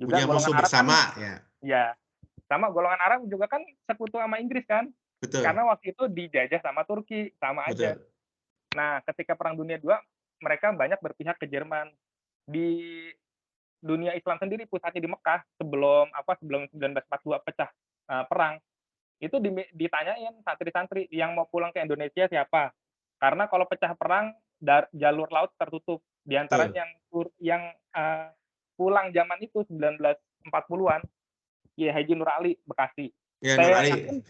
J: Juga
A: punya musuh bersama
J: kan, ya. Sama golongan Arab juga kan sekutu sama Inggris kan?
A: Betul.
J: Karena waktu itu dijajah sama Turki, sama aja. Nah, ketika Perang Dunia II, mereka banyak berpihak ke Jerman. Di dunia Islam sendiri pusatnya di Mekah sebelum 1942 pecah perang. Itu ditanyain santri-santri yang mau pulang ke Indonesia siapa? Karena kalau pecah perang jalur laut tertutup. Di antaranya yang pulang zaman itu 1940-an. Ya Haji Nur Ali Bekasi.
A: Ya,
J: Saya yakin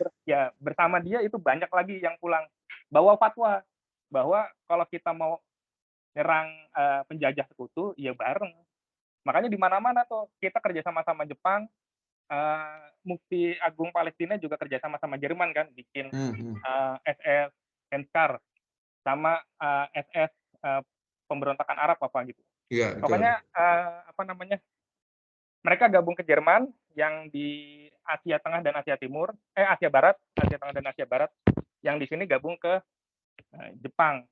J: bersama dia itu banyak lagi yang pulang bawa fatwa bahwa kalau kita mau nyerang penjajah sekutu ya bareng. Makanya di mana-mana tuh kita kerja sama Jepang, Mufti Agung Palestina juga kerja sama Jerman kan bikin SS Henskar sama SS pemberontakan Arab apa gitu.
A: Iya,
J: pokoknya mereka gabung ke Jerman yang di Asia Tengah dan Asia Timur, Asia Barat, Asia Tengah dan Asia Barat, yang di sini gabung ke Jepang.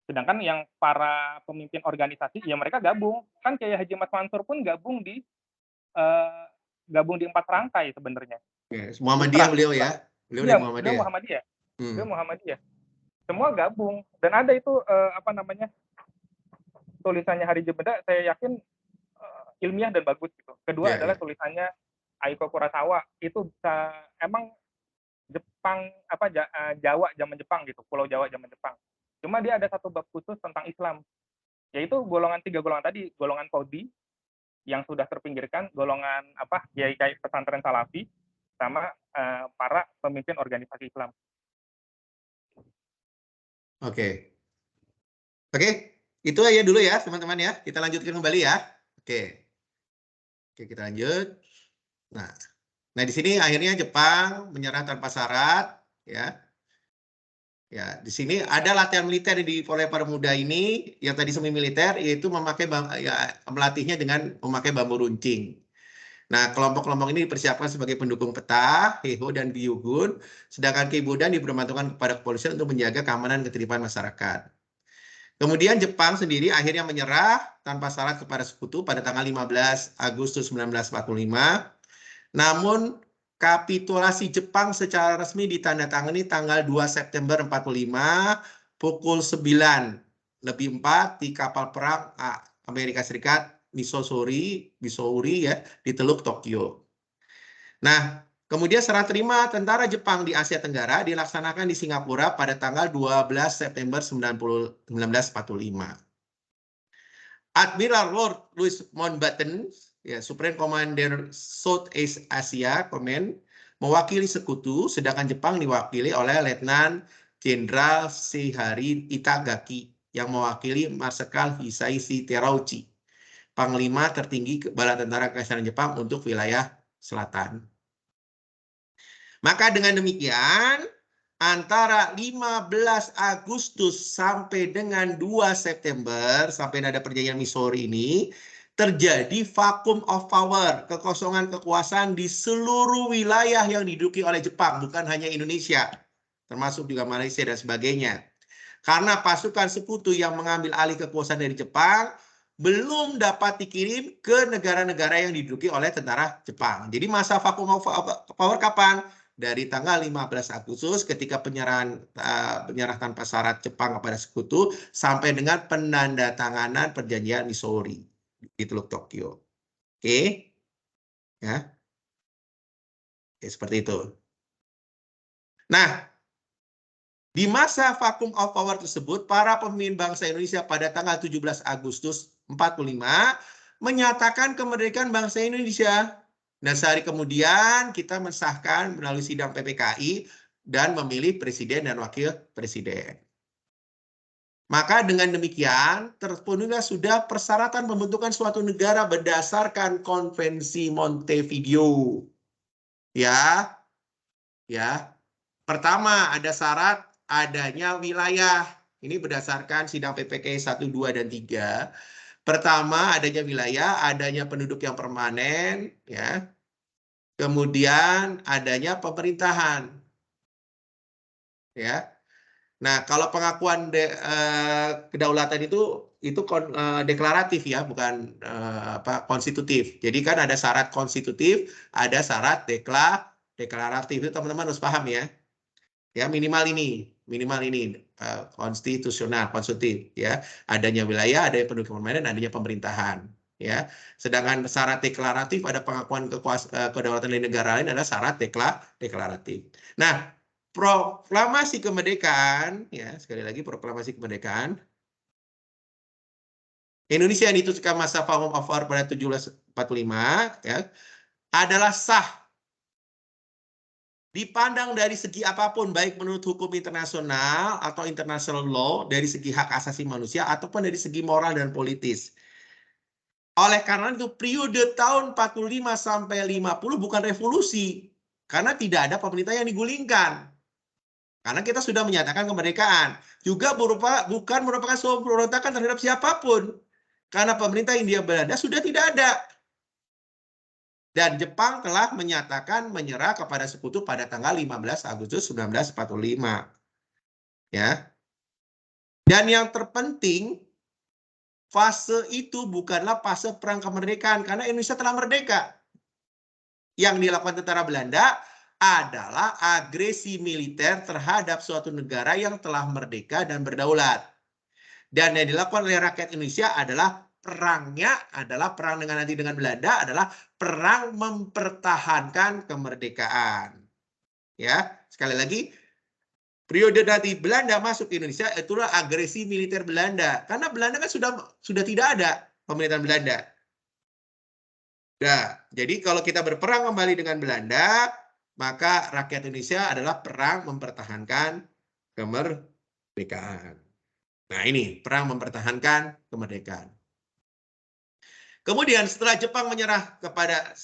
J: Sedangkan yang para pemimpin organisasi, ya mereka gabung. Kan kayak Haji Mas Mansur pun gabung di 4 rangkai sebenarnya.
A: Muhammadiyah beliau ya? Beliau
J: Muhammadiyah. Beliau Muhammadiyah. Semua gabung. Dan ada itu tulisannya Hari J. Benda, saya yakin ilmiah dan bagus gitu. Kedua adalah tulisannya Aiko Kurosawa, itu emang Jepang Jawa zaman Jepang gitu, Pulau Jawa zaman Jepang. Cuma dia ada satu bab khusus tentang Islam, yaitu 3 golongan tadi, golongan qadhi yang sudah terpinggirkan, golongan kiai pesantren salafi, sama para pemimpin organisasi Islam.
A: Oke, itu aja dulu ya teman-teman ya. Kita lanjutkan kembali ya. Oke, kita lanjut. Nah di sini akhirnya Jepang menyerah tanpa syarat, ya. Ya, di sini ada latihan militer oleh para pemuda ini yang tadi semi militer, yaitu memakai melatihnya dengan memakai bambu runcing. Nah, kelompok-kelompok ini dipersiapkan sebagai pendukung peta, Heiho dan Byugun, sedangkan Keibudan diperbantukan kepada kepolisian untuk menjaga keamanan dan ketertiban masyarakat. Kemudian Jepang sendiri akhirnya menyerah tanpa syarat kepada sekutu pada tanggal 15 Agustus 1945. Namun kapitulasi Jepang secara resmi ditandatangani tanggal 2 September 45 pukul 9:04 di kapal perang Amerika Serikat Missouri ya di Teluk Tokyo. Nah, kemudian serah terima tentara Jepang di Asia Tenggara dilaksanakan di Singapura pada tanggal 12 September 1945. Admiral Lord Louis Mountbatten, ya, Supreme Commander Southeast Asia Command, mewakili sekutu, sedangkan Jepang diwakili oleh Letnan Jenderal Seihari Itagaki yang mewakili Marsikal Hisaishi Terauchi, Panglima tertinggi Bala Tentara Kekaisaran Jepang untuk wilayah selatan. Maka dengan demikian, antara 15 Agustus sampai dengan 2 September, sampai ada perjanjian Missouri ini, terjadi vacuum of power, kekosongan kekuasaan di seluruh wilayah yang diduduki oleh Jepang, bukan hanya Indonesia, termasuk juga Malaysia dan sebagainya. Karena pasukan sekutu yang mengambil alih kekuasaan dari Jepang belum dapat dikirim ke negara-negara yang diduduki oleh tentara Jepang. Jadi masa vacuum of power kapan? Dari tanggal 15 Agustus ketika penyerah tanpa syarat Jepang kepada sekutu sampai dengan penandatanganan perjanjian Missouri di Teluk Tokyo. Oke. Ya. Oke, seperti itu. Nah, di masa vacuum of power tersebut, para pemimpin bangsa Indonesia pada tanggal 17 Agustus 45 menyatakan kemerdekaan bangsa Indonesia. Dan sehari kemudian kita mensahkan melalui sidang PPKI dan memilih presiden dan wakil presiden. Maka dengan demikian terpenuhilah sudah persyaratan pembentukan suatu negara berdasarkan Konvensi Montevideo. Ya. Pertama ada syarat adanya wilayah. Ini berdasarkan sidang PPKI 1, 2, dan 3. Pertama, adanya wilayah, adanya penduduk yang permanen, ya. Kemudian adanya pemerintahan, ya. Nah, kalau pengakuan kedaulatan itu deklaratif ya, bukan konstitutif. Jadi kan ada syarat konstitutif, ada syarat deklaratif. Itu teman-teman harus paham ya. Ya minimal ini konstitusional, konstitutif ya, adanya wilayah, adanya penduduk permanen, adanya pemerintahan ya. Sedangkan syarat deklaratif ada pengakuan kedaulatan dari negara lain adalah syarat deklaratif. Nah, proklamasi kemerdekaan ya, sekali lagi proklamasi kemerdekaan Indonesia yang ditutup masa vacuum of power pada 1745 ya adalah sah dipandang dari segi apapun, baik menurut hukum internasional atau international law, dari segi hak asasi manusia, ataupun dari segi moral dan politis. Oleh karena itu, periode tahun 45 sampai 50 bukan revolusi, karena tidak ada pemerintah yang digulingkan. Karena kita sudah menyatakan kemerdekaan. Juga bukan merupakan suatu pemberontakan terhadap siapapun. Karena pemerintah Hindia Belanda sudah tidak ada. Dan Jepang telah menyatakan menyerah kepada sekutu pada tanggal 15 Agustus 1945. Ya. Dan yang terpenting, fase itu bukanlah fase perang kemerdekaan karena Indonesia telah merdeka. Yang dilakukan tentara Belanda adalah agresi militer terhadap suatu negara yang telah merdeka dan berdaulat. Dan yang dilakukan oleh rakyat Indonesia adalah perangnya adalah perang dengan Belanda adalah perang mempertahankan kemerdekaan. Ya, sekali lagi periode nanti Belanda masuk ke Indonesia itulah agresi militer Belanda karena Belanda kan sudah tidak ada pemerintahan Belanda. Nah, jadi kalau kita berperang kembali dengan Belanda, maka rakyat Indonesia adalah perang mempertahankan kemerdekaan. Nah, ini perang mempertahankan kemerdekaan. Kemudian setelah Jepang menyerah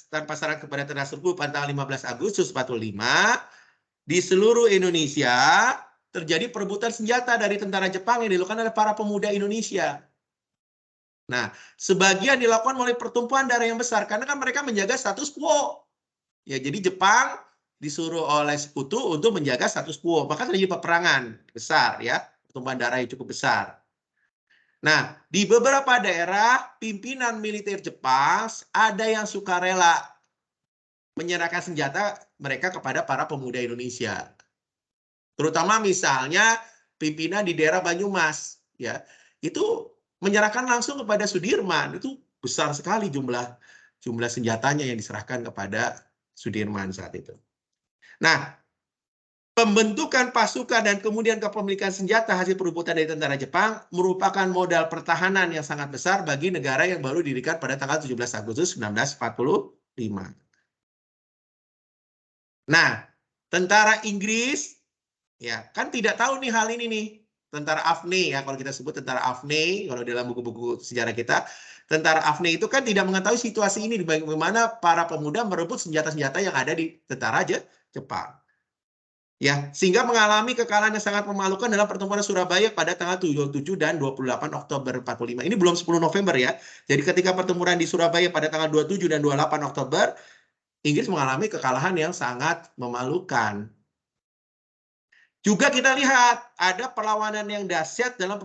A: tanpa syarat kepada tentara sekutu pada tanggal 15 Agustus 45, di seluruh Indonesia terjadi perebutan senjata dari tentara Jepang yang dilakukan oleh para pemuda Indonesia. Nah, sebagian dilakukan oleh pertumpahan darah yang besar karena kan mereka menjaga status quo. Ya, jadi Jepang disuruh oleh sekutu untuk menjaga status quo. Maka terjadi peperangan besar ya, pertumpahan darah yang cukup besar. Nah, di beberapa daerah pimpinan militer Jepang ada yang sukarela menyerahkan senjata mereka kepada para pemuda Indonesia. Terutama misalnya pimpinan di daerah Banyumas, ya, itu menyerahkan langsung kepada Sudirman. Itu besar sekali jumlah senjatanya yang diserahkan kepada Sudirman saat itu. Nah, pembentukan pasukan dan kemudian kepemilikan senjata hasil perebutan dari tentara Jepang merupakan modal pertahanan yang sangat besar bagi negara yang baru didirikan pada tanggal 17 Agustus 1945. Nah, tentara Inggris ya kan tidak tahu nih hal ini nih. Tentara AFNI ya, kalau kita sebut tentara AFNI, kalau dalam buku-buku sejarah kita, tentara AFNI itu kan tidak mengetahui situasi ini, bagaimana para pemuda merebut senjata-senjata yang ada di tentara Jepang. Ya, sehingga mengalami kekalahan yang sangat memalukan dalam pertempuran Surabaya pada tanggal 27 dan 28 Oktober 45. Ini belum 10 November ya. Jadi ketika pertempuran di Surabaya pada tanggal 27 dan 28 Oktober, Inggris mengalami kekalahan yang sangat memalukan. Juga kita lihat ada perlawanan yang dahsyat dalam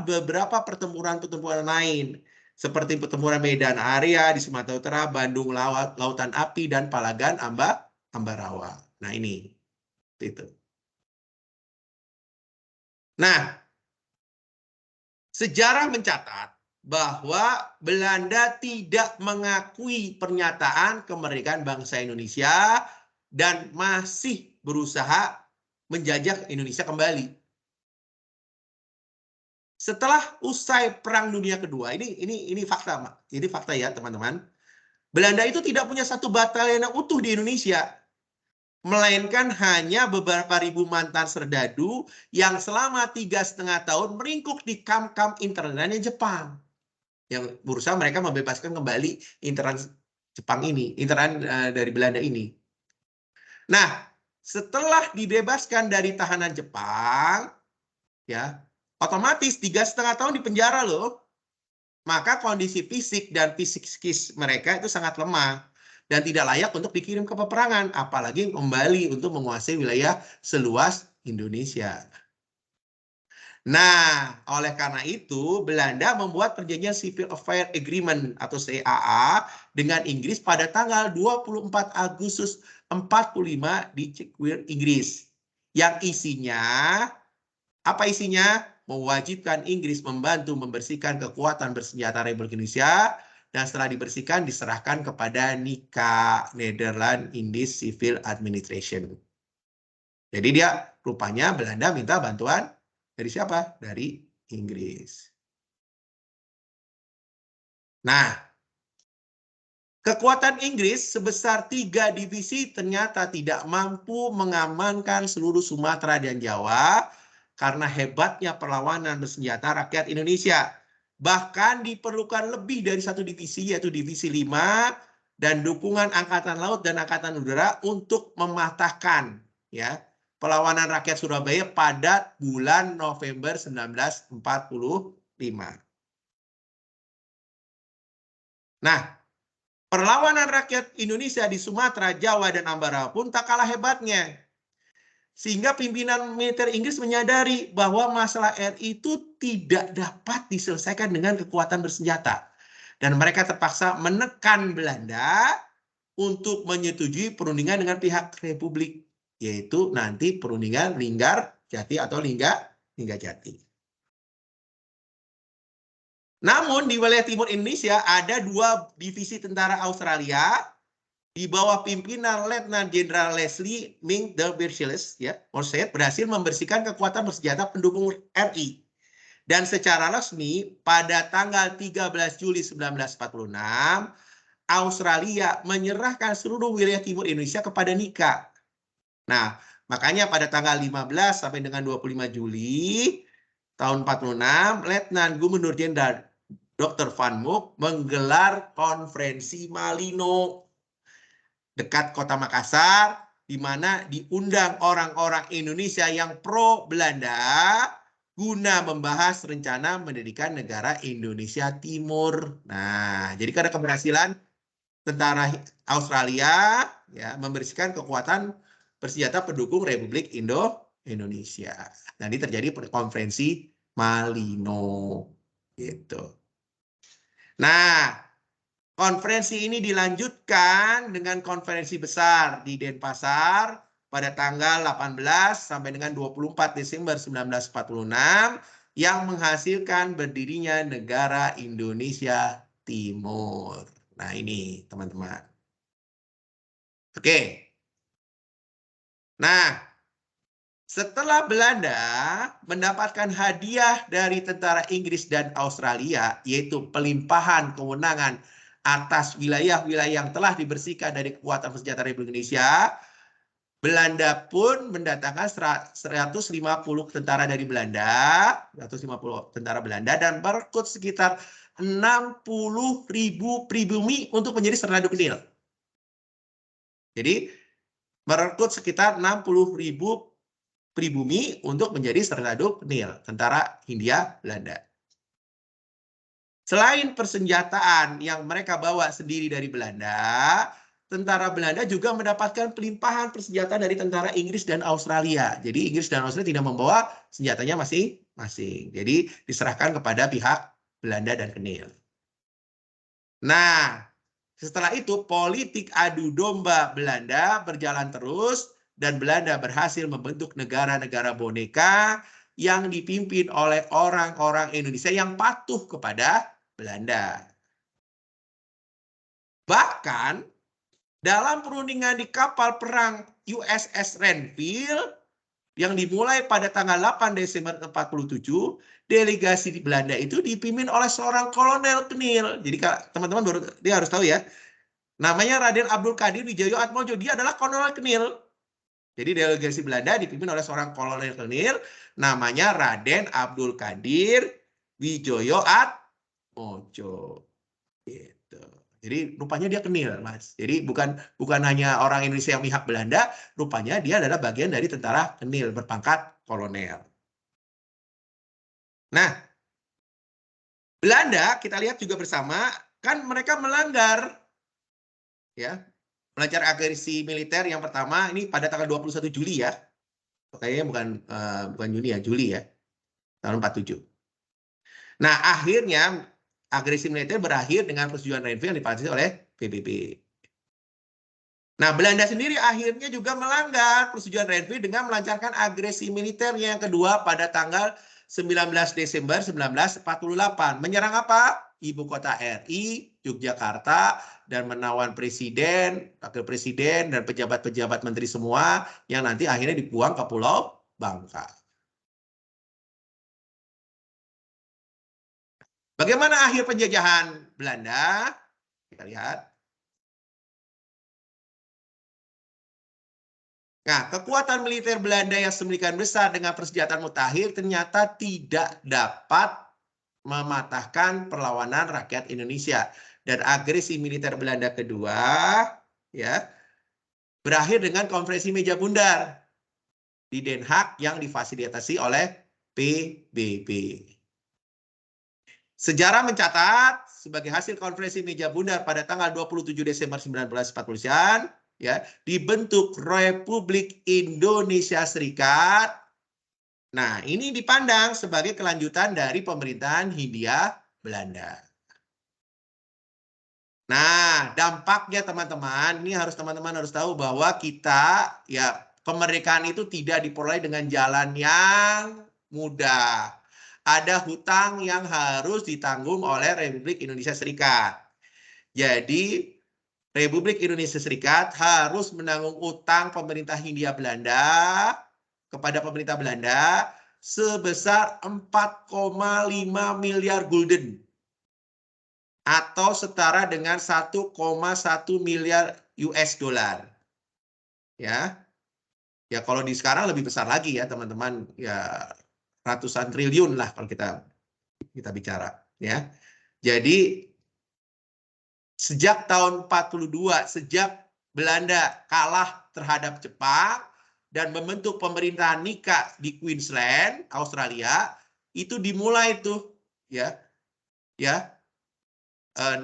A: beberapa pertempuran lain. Seperti pertempuran Medan Area di Sumatera Utara, Bandung Lautan Api, dan Palagan Ambarawa. Nah ini. Itu. Nah, sejarah mencatat bahwa Belanda tidak mengakui pernyataan kemerdekaan bangsa Indonesia dan masih berusaha menjajah Indonesia kembali. Setelah usai Perang Dunia Kedua, ini fakta, ini fakta ya teman-teman. Belanda itu tidak punya satu batalion yang utuh di Indonesia, melainkan hanya beberapa ribu mantan serdadu yang selama 3,5 tahun meringkuk di kamp-kamp internnya Jepang, yang berusaha mereka membebaskan kembali internan Jepang ini, internan dari Belanda ini. Nah, setelah dibebaskan dari tahanan Jepang, ya, otomatis 3,5 tahun di penjara loh. Maka kondisi fisik dan psikis mereka itu sangat lemah dan tidak layak untuk dikirim ke peperangan, apalagi kembali untuk menguasai wilayah seluas Indonesia. Nah, oleh karena itu Belanda membuat perjanjian Civil Affair Agreement atau CAA dengan Inggris pada tanggal 24 Agustus 45 di Cickwheel, Inggris. Yang isinya, apa isinya? Mewajibkan Inggris membantu membersihkan kekuatan bersenjata Republik Indonesia, dan setelah dibersihkan diserahkan kepada NICA, Netherlands Indies Civil Administration. Jadi dia rupanya Belanda minta bantuan dari siapa? Dari Inggris. Nah, kekuatan Inggris sebesar 3 divisi ternyata tidak mampu mengamankan seluruh Sumatera dan Jawa karena hebatnya perlawanan bersenjata rakyat Indonesia. Bahkan diperlukan lebih dari 1 divisi, yaitu divisi 5, dan dukungan Angkatan Laut dan Angkatan Udara untuk mematahkan ya perlawanan rakyat Surabaya pada bulan November 1945. Nah, perlawanan rakyat Indonesia di Sumatera, Jawa, dan Ambarawa pun tak kalah hebatnya. Sehingga pimpinan militer Inggris menyadari bahwa masalah RI itu tidak dapat diselesaikan dengan kekuatan bersenjata. Dan mereka terpaksa menekan Belanda untuk menyetujui perundingan dengan pihak Republik, yaitu nanti perundingan Linggarjati atau Linggajati. Namun di wilayah timur Indonesia ada 2 divisi tentara Australia di bawah pimpinan Letnan Jenderal Leslie Ming Derbyshire, ya, Morset, berhasil membersihkan kekuatan bersenjata pendukung RI. Dan secara resmi pada tanggal 13 Juli 1946, Australia menyerahkan seluruh wilayah timur Indonesia kepada NICA. Nah, makanya pada tanggal 15 sampai dengan 25 Juli tahun 46, Letnan Gubernur Jenderal Dr. Van Mook menggelar konferensi Malino dekat kota Makassar di mana diundang orang-orang Indonesia yang pro Belanda guna membahas rencana mendirikan negara Indonesia Timur. Nah, jadi karena keberhasilan tentara Australia ya membersihkan kekuatan bersenjata pendukung Republik Indonesia. Nah, ini terjadi konferensi Malino gitu. Nah, konferensi ini dilanjutkan dengan konferensi besar di Denpasar pada tanggal 18 sampai dengan 24 Desember 1946 yang menghasilkan berdirinya negara Indonesia Timur. Nah, ini teman-teman. Oke. Nah, setelah Belanda mendapatkan hadiah dari tentara Inggris dan Australia, yaitu pelimpahan kewenangan atas wilayah-wilayah yang telah dibersihkan dari kekuatan bersenjata Republik Indonesia, Belanda pun mendatangkan 150 tentara dari Belanda, 150 tentara Belanda, dan merekrut sekitar 60.000 pribumi untuk menjadi Serdadu Kenil. Jadi, merekrut sekitar 60.000 pribumi untuk menjadi Serdadu Kenil, tentara Hindia Belanda. Selain persenjataan yang mereka bawa sendiri dari Belanda, tentara Belanda juga mendapatkan pelimpahan persenjataan dari tentara Inggris dan Australia. Jadi Inggris dan Australia tidak membawa senjatanya masing-masing. Jadi diserahkan kepada pihak Belanda dan Kenil. Nah, setelah itu politik adu domba Belanda berjalan terus dan Belanda berhasil membentuk negara-negara boneka yang dipimpin oleh orang-orang Indonesia yang patuh kepada Belanda. Bahkan dalam perundingan di kapal perang USS Renville yang dimulai pada tanggal 8 Desember 47, delegasi di Belanda itu dipimpin oleh seorang kolonel Kenil. Jadi teman-teman dia harus tahu ya. Namanya Raden Abdul Qadir Wijaya Atmojo. Dia adalah kolonel Kenil. Jadi delegasi Belanda dipimpin oleh seorang kolonel Kenil namanya Raden Abdul Qadir Wijaya Atmojo. Gitu. Jadi rupanya dia Kenil, Mas. Jadi bukan hanya orang Indonesia yang pihak Belanda, rupanya dia adalah bagian dari tentara Kenil berpangkat kolonel. Nah, Belanda kita lihat juga bersama kan mereka melanggar agresi militer yang pertama ini pada tanggal 21 Juli ya. Kayaknya bukan Juni ya, Juli ya. Tahun 47. Nah, akhirnya agresi militer berakhir dengan persetujuan Renville yang difasilitasi oleh PBB. Nah, Belanda sendiri akhirnya juga melanggar persetujuan Renville dengan melancarkan agresi militernya yang kedua pada tanggal 19 Desember 1948. Menyerang apa? Ibu kota RI, Yogyakarta, dan menawan presiden, wakil presiden, dan pejabat-pejabat menteri semua yang nanti akhirnya dibuang ke Pulau Bangka. Bagaimana akhir penjajahan Belanda? Kita lihat. Nah, kekuatan militer Belanda yang sedemikian besar dengan persenjataan mutakhir ternyata tidak dapat mematahkan perlawanan rakyat Indonesia. Dan agresi militer Belanda kedua berakhir dengan konferensi meja bundar di Den Haag yang difasilitasi oleh PBB. Sejarah mencatat sebagai hasil konferensi meja bundar pada tanggal 27 Desember 1949 dibentuk Republik Indonesia Serikat. Nah, ini dipandang sebagai kelanjutan dari pemerintahan Hindia Belanda. Nah, dampaknya teman-teman, ini teman-teman harus tahu bahwa kita kemerdekaan itu tidak diperoleh dengan jalan yang mudah. Ada hutang yang harus ditanggung oleh Republik Indonesia Serikat. Jadi, Republik Indonesia Serikat harus menanggung utang pemerintah Hindia Belanda kepada pemerintah Belanda sebesar 4,5 miliar gulden atau setara dengan 1,1 miliar US dollar. Ya, kalau di sekarang lebih besar lagi ya teman-teman, ratusan triliun lah kalau kita bicara ya. Jadi sejak tahun 42, sejak Belanda kalah terhadap Jepang dan membentuk pemerintahan Nika di Queensland, Australia, itu dimulai tuh ya.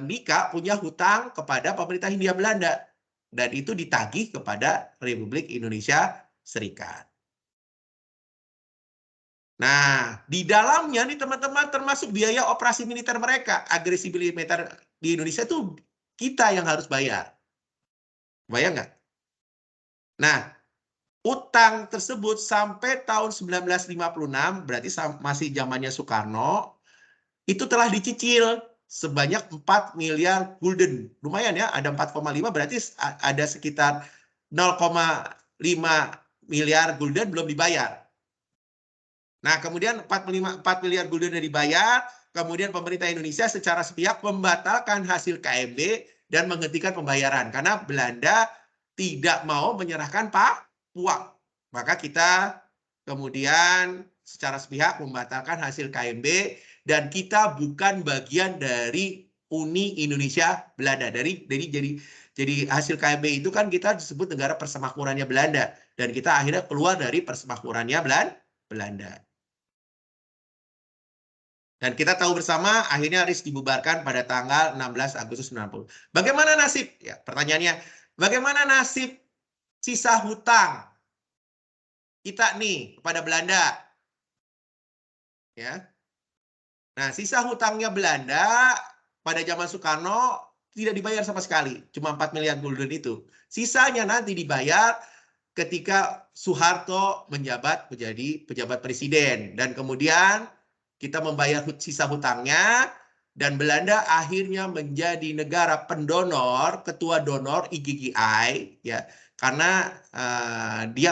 A: Nika punya hutang kepada pemerintah Hindia Belanda dan itu ditagih kepada Republik Indonesia Serikat. Nah, di dalamnya nih teman-teman termasuk biaya operasi militer mereka, agresi militer di Indonesia itu kita yang harus bayar. Bayang nggak? Nah, utang tersebut sampai tahun 1956, berarti masih zamannya Soekarno, itu telah dicicil sebanyak 4 miliar gulden. Lumayan ya, ada 4,5 berarti ada sekitar 0,5 miliar gulden belum dibayar. Nah, kemudian 4 miliar gulden dibayar, kemudian pemerintah Indonesia secara sepihak membatalkan hasil KMB dan menghentikan pembayaran karena Belanda tidak mau menyerahkan Papua. Maka kita kemudian secara sepihak membatalkan hasil KMB dan kita bukan bagian dari Uni Indonesia Belanda. Jadi hasil KMB itu kan kita disebut negara persemakmurannya Belanda dan kita akhirnya keluar dari persemakmurannya Belanda. Dan kita tahu bersama akhirnya RIS dibubarkan pada tanggal 16 Agustus 90. Bagaimana nasib? Ya, pertanyaannya, bagaimana nasib sisa hutang kita nih kepada Belanda? Ya. Nah, sisa hutangnya Belanda pada zaman Soekarno tidak dibayar sama sekali, cuma 4 miliar gulden itu. Sisanya nanti dibayar ketika Soeharto menjabat menjadi pejabat presiden dan kemudian kita membayar sisa hutangnya dan Belanda akhirnya menjadi negara pendonor, ketua donor IGGI ya, karena dia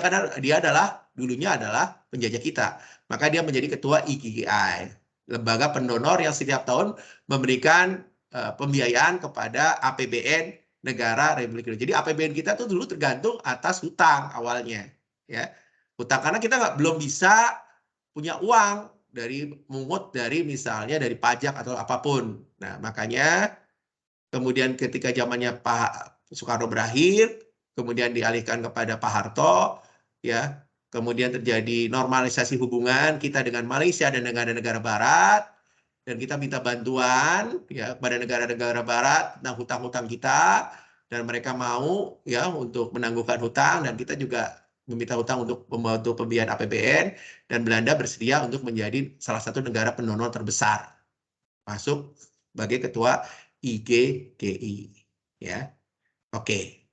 A: adalah dulunya adalah penjajah kita. Maka dia menjadi ketua IGGI, lembaga pendonor yang setiap tahun memberikan pembiayaan kepada APBN negara Republik Indonesia. Jadi APBN kita tuh dulu tergantung atas hutang awalnya, ya. Hutang karena kita belum bisa punya uang dari mungut dari misalnya dari pajak atau apapun. Nah, makanya kemudian ketika zamannya Pak Soekarno berakhir, kemudian dialihkan kepada Pak Harto, ya. Kemudian terjadi normalisasi hubungan kita dengan Malaysia dan negara-negara barat. Dan kita minta bantuan ya kepada negara-negara barat tentang hutang-hutang kita dan mereka mau ya untuk menangguhkan hutang dan kita juga meminta hutang untuk membantu pembiayaan APBN dan Belanda bersedia untuk menjadi salah satu negara pendonor terbesar masuk sebagai ketua IGGI ya. Oke.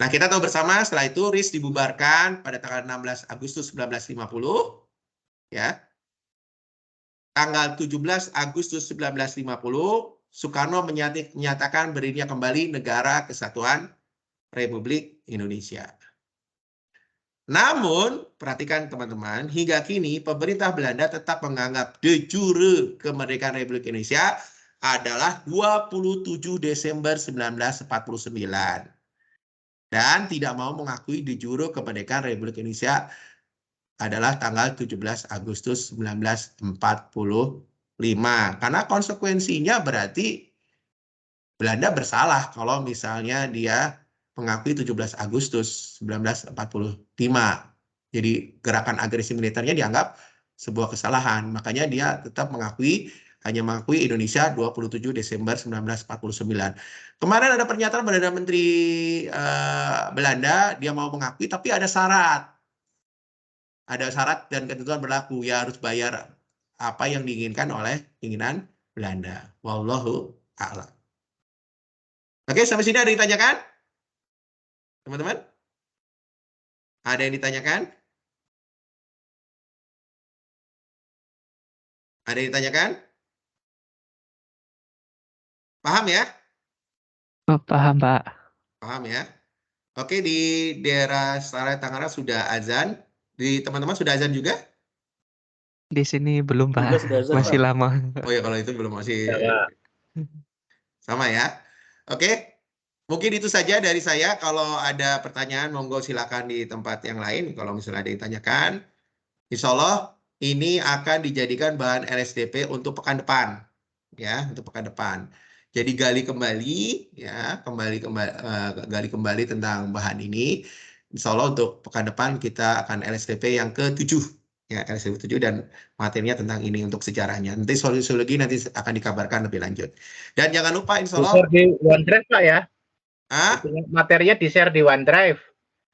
A: Nah, kita tahu bersama setelah itu RIS dibubarkan pada tanggal 16 Agustus 1950 ya. Tanggal 17 Agustus 1950, Soekarno menyatakan berdirinya kembali Negara Kesatuan Republik Indonesia. Namun, perhatikan teman-teman, hingga kini pemerintah Belanda tetap menganggap de jure kemerdekaan Republik Indonesia adalah 27 Desember 1949. Dan tidak mau mengakui de jure kemerdekaan Republik Indonesia adalah tanggal 17 Agustus 1945. Karena konsekuensinya berarti Belanda bersalah kalau misalnya dia mengakui 17 Agustus 1945. Jadi gerakan agresi militernya dianggap sebuah kesalahan. Makanya dia tetap hanya mengakui Indonesia 27 Desember 1949. Kemarin ada pernyataan Perdana Menteri Belanda, dia mau mengakui tapi ada syarat. Ada syarat dan ketentuan berlaku, ya harus bayar apa yang diinginkan oleh keinginan Belanda. Wallahu a'lam. Oke, sampai sini ada yang ditanyakan? Teman-teman? Ada yang ditanyakan? Ada yang ditanyakan? Paham ya?
F: Oh, paham, Pak.
A: Paham ya? Oke, di daerah Tangerang sudah azan. Di teman-teman sudah azan juga?
F: Di sini belum, Pak. Masih lama.
A: Oh ya, kalau itu belum masih sama ya. Oke, mungkin itu saja dari saya. Kalau ada pertanyaan, monggo silakan di tempat yang lain. Kalau misalnya ada yang ditanyakan, insya Allah ini akan dijadikan bahan LSDP untuk pekan depan, ya, untuk pekan depan. Jadi gali kembali ya, gali kembali tentang bahan ini. Insya Allah untuk pekan depan kita akan LSTP yang ke-7 ya, LSTP 7 dan materinya tentang ini untuk sejarahnya. Nanti sosiologi nanti akan dikabarkan lebih lanjut. Dan jangan lupa insya Allah
E: Di-share di OneDrive Pak ya.
A: Ah?
E: Materinya di-share di OneDrive.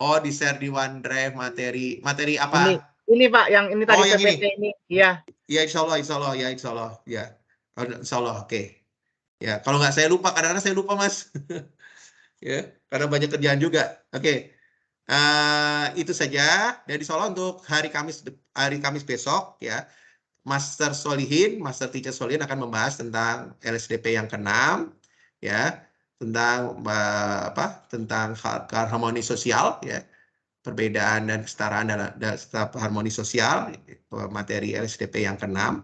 A: Oh, di-share di OneDrive materi apa?
E: Ini Pak, yang ini tadi
A: yang
E: PPT ini. Iya.
A: Ya insya Allah ya. Insya Allah, oke. Ya, kalau nggak saya lupa, kadang-kadang saya lupa Mas. Ya, karena banyak kerjaan juga. Oke. Itu saja dari Solo untuk hari Kamis besok ya. Master Teacher Solihin akan membahas tentang LSDP yang ke-6 ya, tentang tentang harmoni sosial ya. Perbedaan dan kesetaraan dalam harmoni sosial, materi LSDP yang ke-6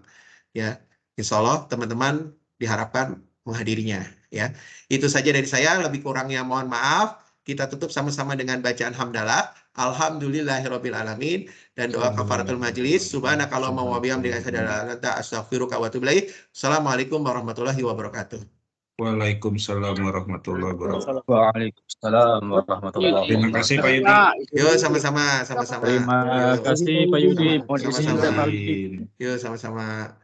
A: ya. Insya Allah teman-teman diharapkan menghadirinya ya. Itu saja dari saya, lebih kurangnya mohon maaf. Kita tutup sama-sama dengan bacaan hamdalah. Alhamdulillahirabbil alamin dan doa kafaratul majelis. Subhanakallahumma wa bihamdika asyhadu an la ilaha illa anta astaghfiruka wa atubu ilaik. Assalamualaikum warahmatullahi wabarakatuh.
D: Waalaikumsalam warahmatullahi wabarakatuh.
K: Waalaikumsalam warahmatullahi wabarakatuh.
D: Terima kasih Pak Yudi.
A: Yo sama-sama.
K: Terima kasih Pak Yudi.
A: Sama-sama. Yo sama-sama.